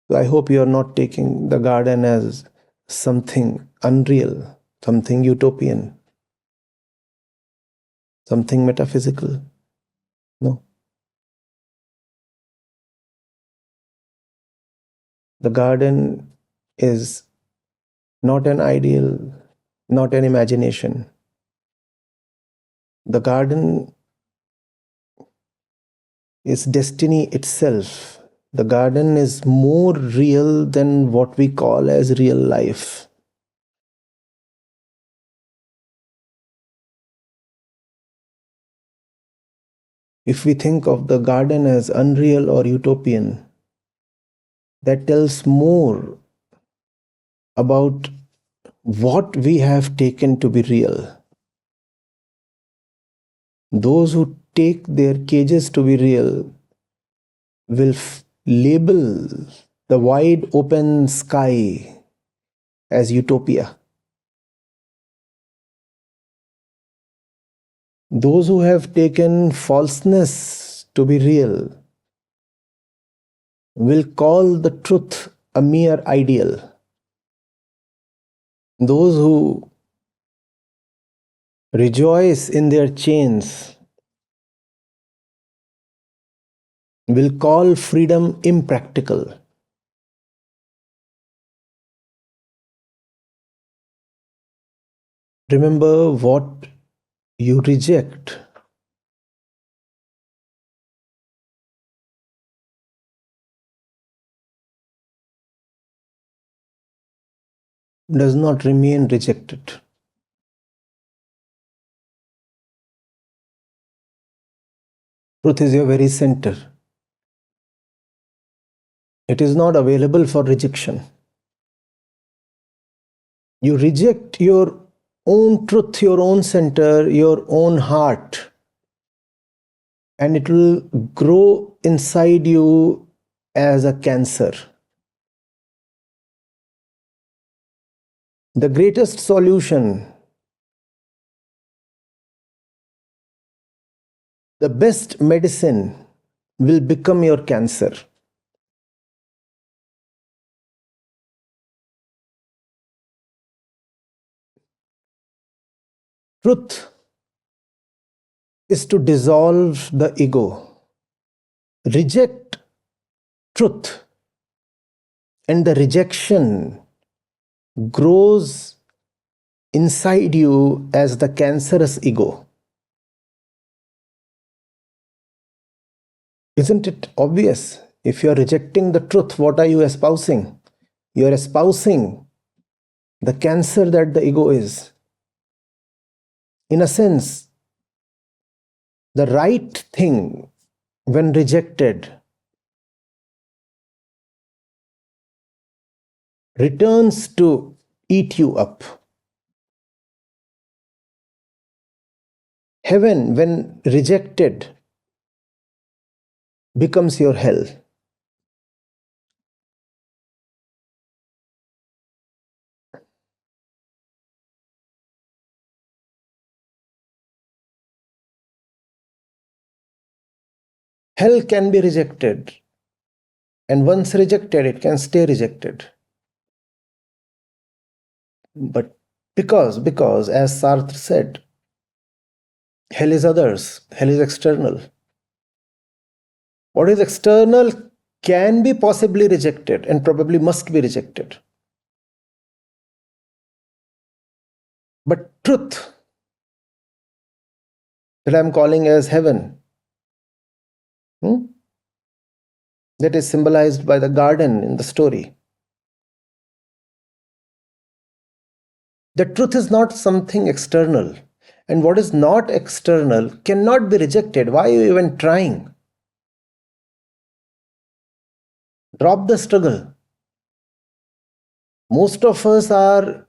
So I hope you are not taking the garden as something unreal, something utopian, something metaphysical. No. The garden is not an ideal, not an imagination. The garden is destiny itself. The garden is more real than what we call as real life. If we think of the garden as unreal or utopian, that tells more about what we have taken to be real. Those who take their cages to be real will label the wide open sky as utopia. Those who have taken falseness to be real will call the truth a mere ideal. Those who rejoice in their chains will call freedom impractical. Remember, what you reject does not remain rejected. Truth is your very center. It is not available for rejection. You reject your own truth, your own center, your own heart, and it will grow inside you as a cancer. The greatest solution, the best medicine will become your cancer. Truth is to dissolve the ego. Reject truth, and the rejection grows inside you as the cancerous ego. Isn't it obvious? If you are rejecting the truth, what are you espousing? You are espousing the cancer that the ego is. In a sense, the right thing, when rejected, returns to eat you up. Heaven, when rejected, becomes your hell. Hell can be rejected, and once rejected, it can stay rejected. But because as Sartre said, hell is others, hell is external. What is external can be possibly rejected and probably must be rejected. But truth, that I'm calling as heaven, that is symbolized by the garden in the story. The truth is not something external, and what is not external cannot be rejected. Why are you even trying? Drop the struggle. Most of us are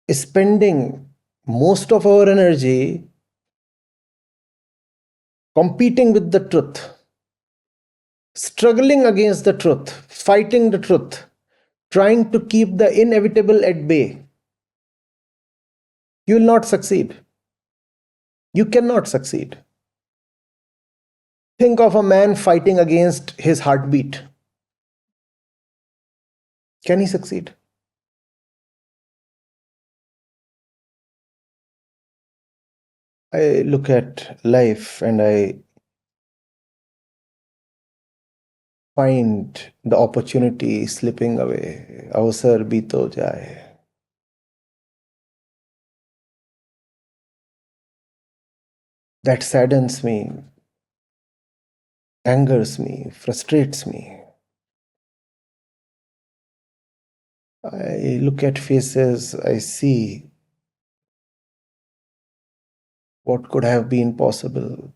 spending most of our energy competing with the truth, struggling against the truth, fighting the truth, trying to keep the inevitable at bay. You will not succeed. You cannot succeed. Think of a man fighting against his heartbeat. Can he succeed? I look at life and I find the opportunity slipping away. अवसर बीतो जाए. That saddens me, angers me, frustrates me. I look at faces, I see what could have been possible.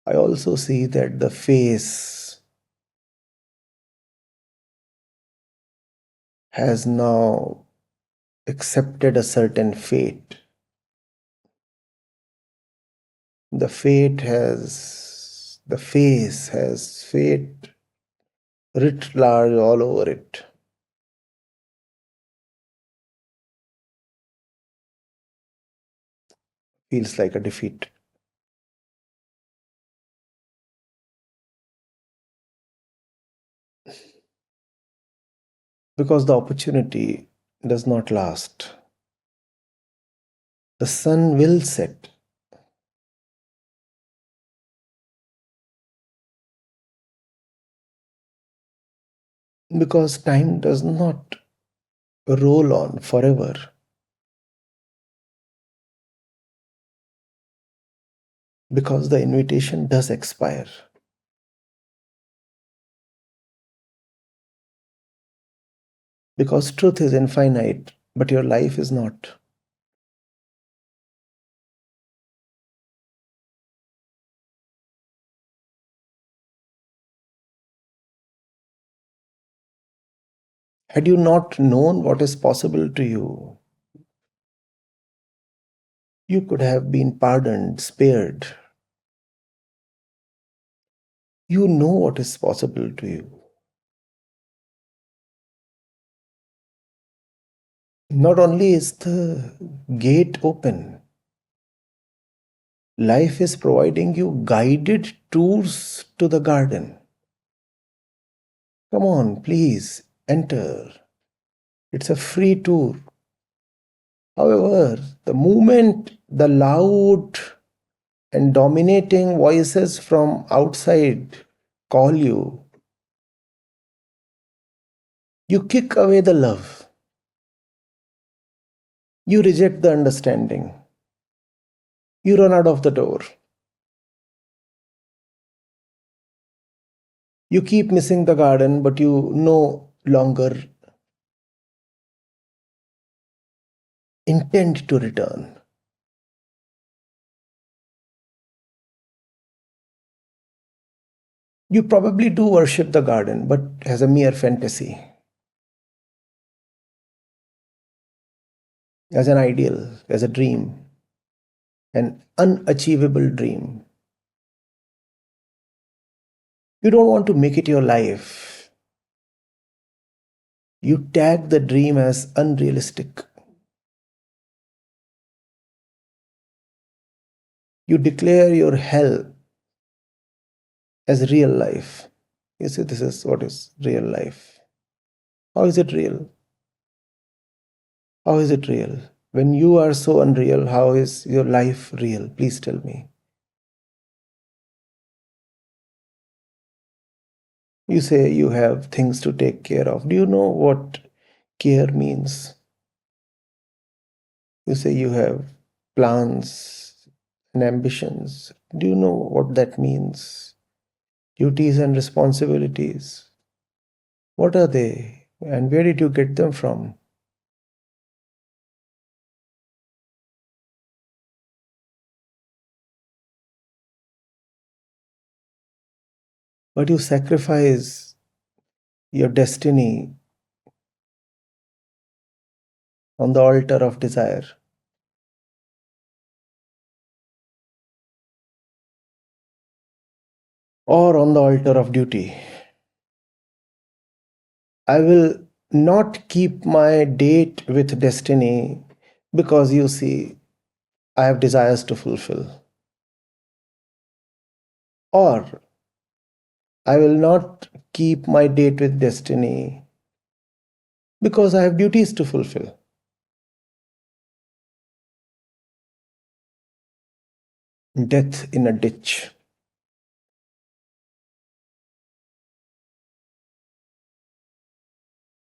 I also see that the face has now accepted a certain fate. The face has fate writ large all over it. Feels like a defeat. Because the opportunity does not last. The sun will set. Because time does not roll on forever. Because the invitation does expire. Because truth is infinite, but your life is not. Had you not known what is possible to you, you could have been pardoned, spared. You know what is possible to you. Not only is the gate open, life is providing you guided tours to the garden. Come on, please enter. It's a free tour. However, the moment the loud and dominating voices from outside call you, you kick away the love. You reject the understanding. You run out of the door. You keep missing the garden, but you no longer intend to return. You probably do worship the garden, but as a mere fantasy, as an ideal, as a dream, an unachievable dream. You don't want to make it your life. You tag the dream as unrealistic. You declare your hell as real life. You say, this is what is real life. How is it real? How is it real? When you are so unreal, how is your life real? Please tell me. You say you have things to take care of. Do you know what care means? You say you have plans and ambitions. Do you know what that means? Duties and responsibilities. What are they? And where did you get them from? But you sacrifice your destiny on the altar of desire. Or on the altar of duty. I will not keep my date with destiny because you see, I have desires to fulfill. Or I will not keep my date with destiny because I have duties to fulfill. Death in a ditch.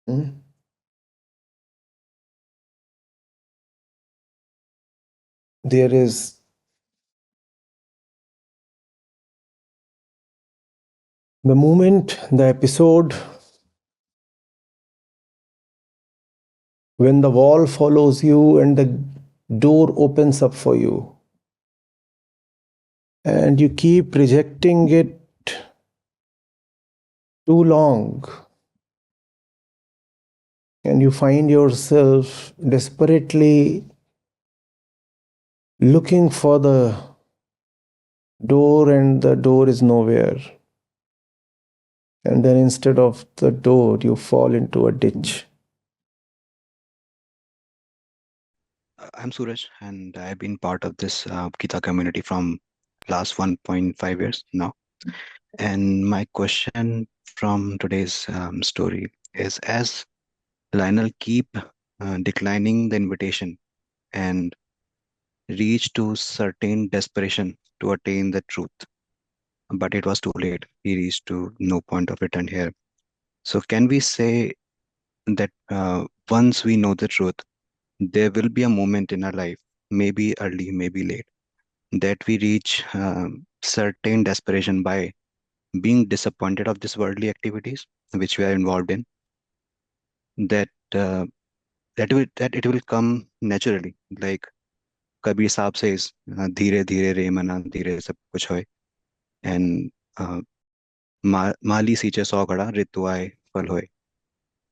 Hmm? There is the moment, the episode when the wall follows you and the door opens up for you, and you keep rejecting it too long, and you find yourself desperately looking for the door, and the door is nowhere. And then instead of the door, you fall into a ditch. I'm Suraj, and I've been part of this Gita community from last 1.5 years now. And my question from today's story is: as Lionel keep declining the invitation and reach to certain desperation to attain the truth, but it was too late. He reached to no point of return here. So can we say that once we know the truth, there will be a moment in our life, maybe early, maybe late, that we reach certain desperation by being disappointed of these worldly activities which we are involved in, that that it will come naturally, like Kabir Saab says, "Dheere dheere re mana, dheere sab kuch hoy," and Mali सींचे 100 घड़ा ऋतु आए फल होए.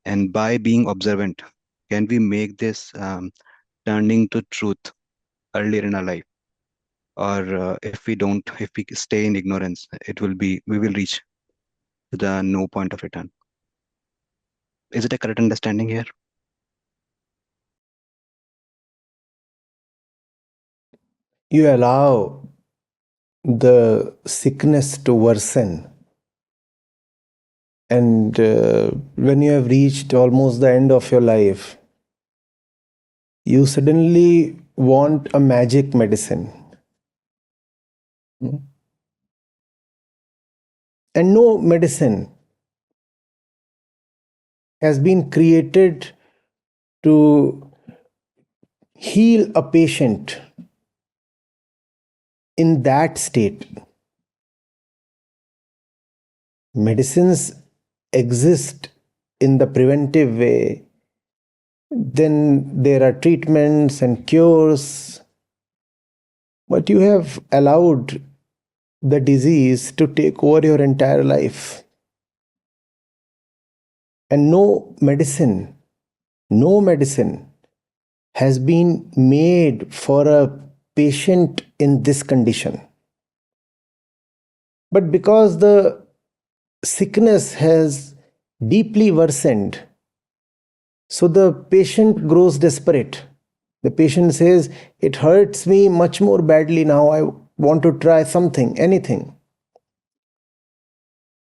And by being observant, can we make this turning to truth earlier in our life? Or if we stay in ignorance, we will reach to the no point of return. Is it a correct understanding here? You allow the sickness to worsen, and when you have reached almost the end of your life, you suddenly want a magic medicine. And no medicine has been created to heal a patient in that state. Medicines exist in the preventive way. Then there are treatments and cures. But you have allowed the disease to take over your entire life. And no medicine has been made for a patient in this condition. But because the sickness has deeply worsened, so the patient grows desperate. The patient says, "It hurts me much more badly now. I want to try something, anything."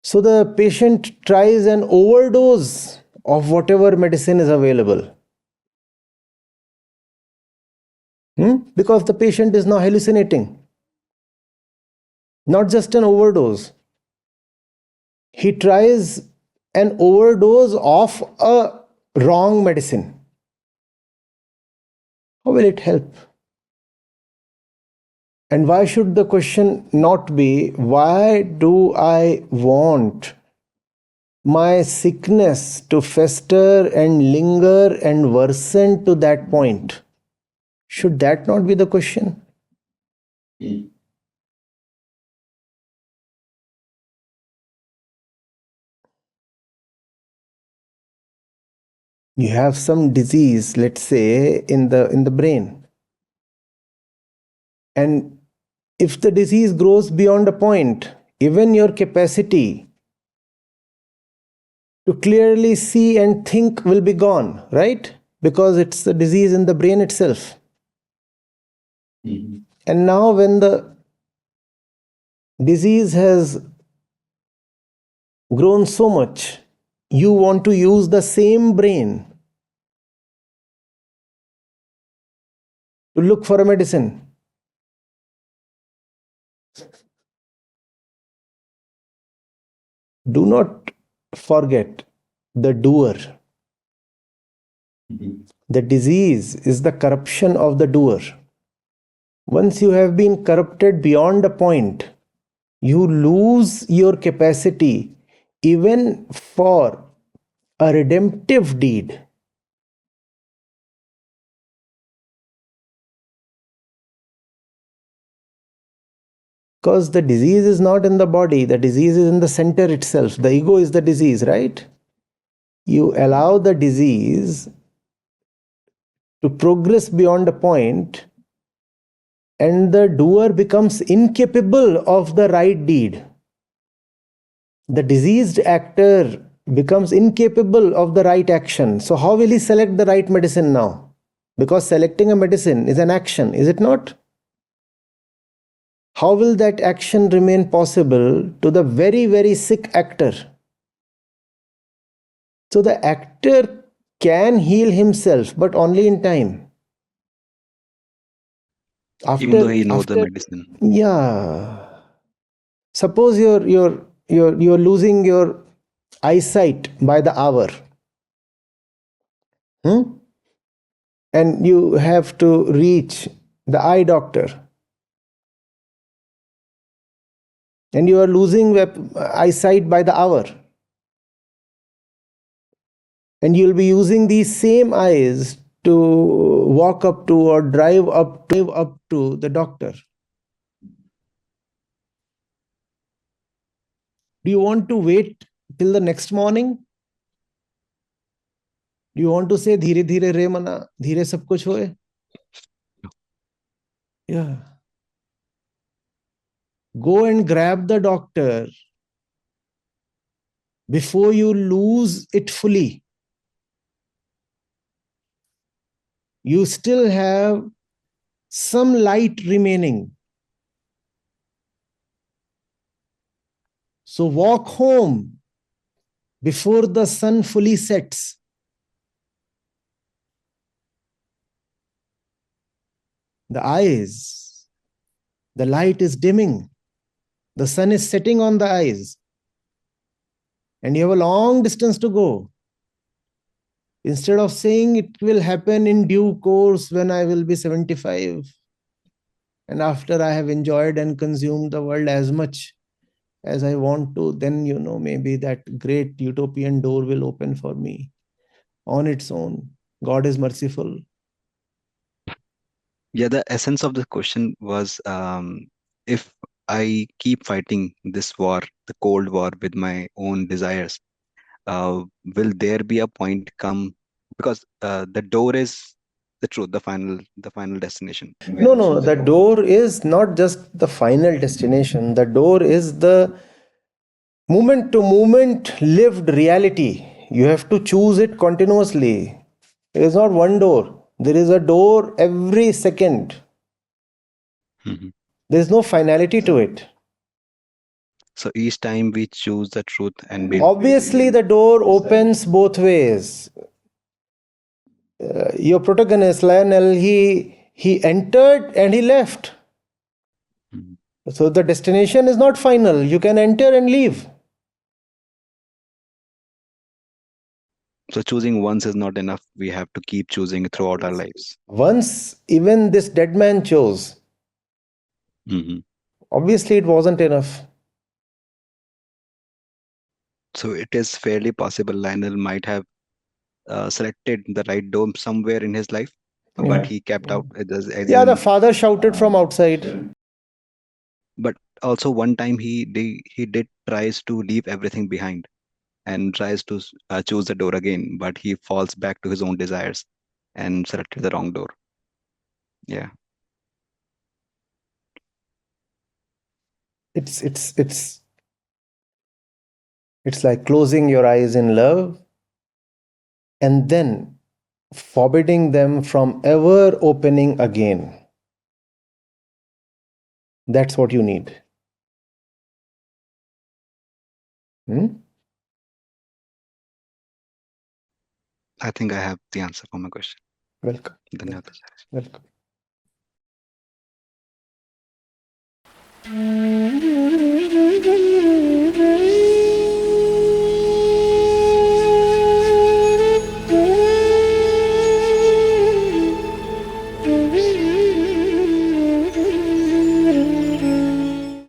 So the patient tries an overdose of whatever medicine is available. Because the patient is now hallucinating. Not just an overdose. He tries an overdose of a wrong medicine. How will it help? And why should the question not be, why do I want my sickness to fester and linger and worsen to that point? Should that not be the question? You have some disease, let's say, in the brain. And if the disease grows beyond a point, even your capacity to clearly see and think will be gone, right? Because it's the disease in the brain itself. And now when the disease has grown so much, you want to use the same brain to look for a medicine. Do not forget the doer. The disease is the corruption of the doer. Once you have been corrupted beyond a point, you lose your capacity even for a redemptive deed. Because the disease is not in the body, the disease is in the center itself. The ego is the disease, right? You allow the disease to progress beyond a point, and the doer becomes incapable of the right deed. The diseased actor becomes incapable of the right action. So, how will he select the right medicine now? Because selecting a medicine is an action, is it not? How will that action remain possible to the very, very sick actor? So, the actor can heal himself, but only in time. Even though he knows the medicine. Yeah. Suppose you're losing your eyesight by the hour. And you have to reach the eye doctor. And you are losing eyesight by the hour. And you'll be using these same eyes to walk up to or drive up to the doctor. Do you want to wait till the next morning? Do you want to say धीरे धीरे रे मना धीरे सब कुछ होए? Yeah. Go and grab the doctor before you lose it fully. You still have some light remaining. So walk home before the sun fully sets. The eyes, the light is dimming. The sun is setting on the eyes. And you have a long distance to go. Instead of saying it will happen in due course when I will be 75, and after I have enjoyed and consumed the world as much as I want to, then, maybe that great utopian door will open for me on its own. God is merciful. Yeah, the essence of the question was, if I keep fighting this war, the Cold War, with my own desires, will there be a point come? Because the door is the truth, the final destination. No, the door is not just the final destination. The door is the moment to moment lived reality. You have to choose it continuously. There is not one door. There is a door every second. Mhm. There is no finality to it. So each time we choose the truth and we Obviously, the door opens both ways. Your protagonist, Lionel, he entered and he left. Mhm. So the destination is not final. You can enter and leave. So choosing once is not enough. We have to keep choosing throughout our lives. Once even this dead man chose, Mhm. obviously it wasn't enough. So it is fairly possible Lionel might have selected the right dome somewhere in his life, but he kept out. Yeah, the father shouted from outside. But also one time he did tries to leave everything behind and tries to choose the door again, but he falls back to his own desires and selected the wrong door. Yeah. It's like closing your eyes in love and then forbidding them from ever opening again. That's what you need. I think I have the answer for my question. Welcome. धन्यवाद Welcome.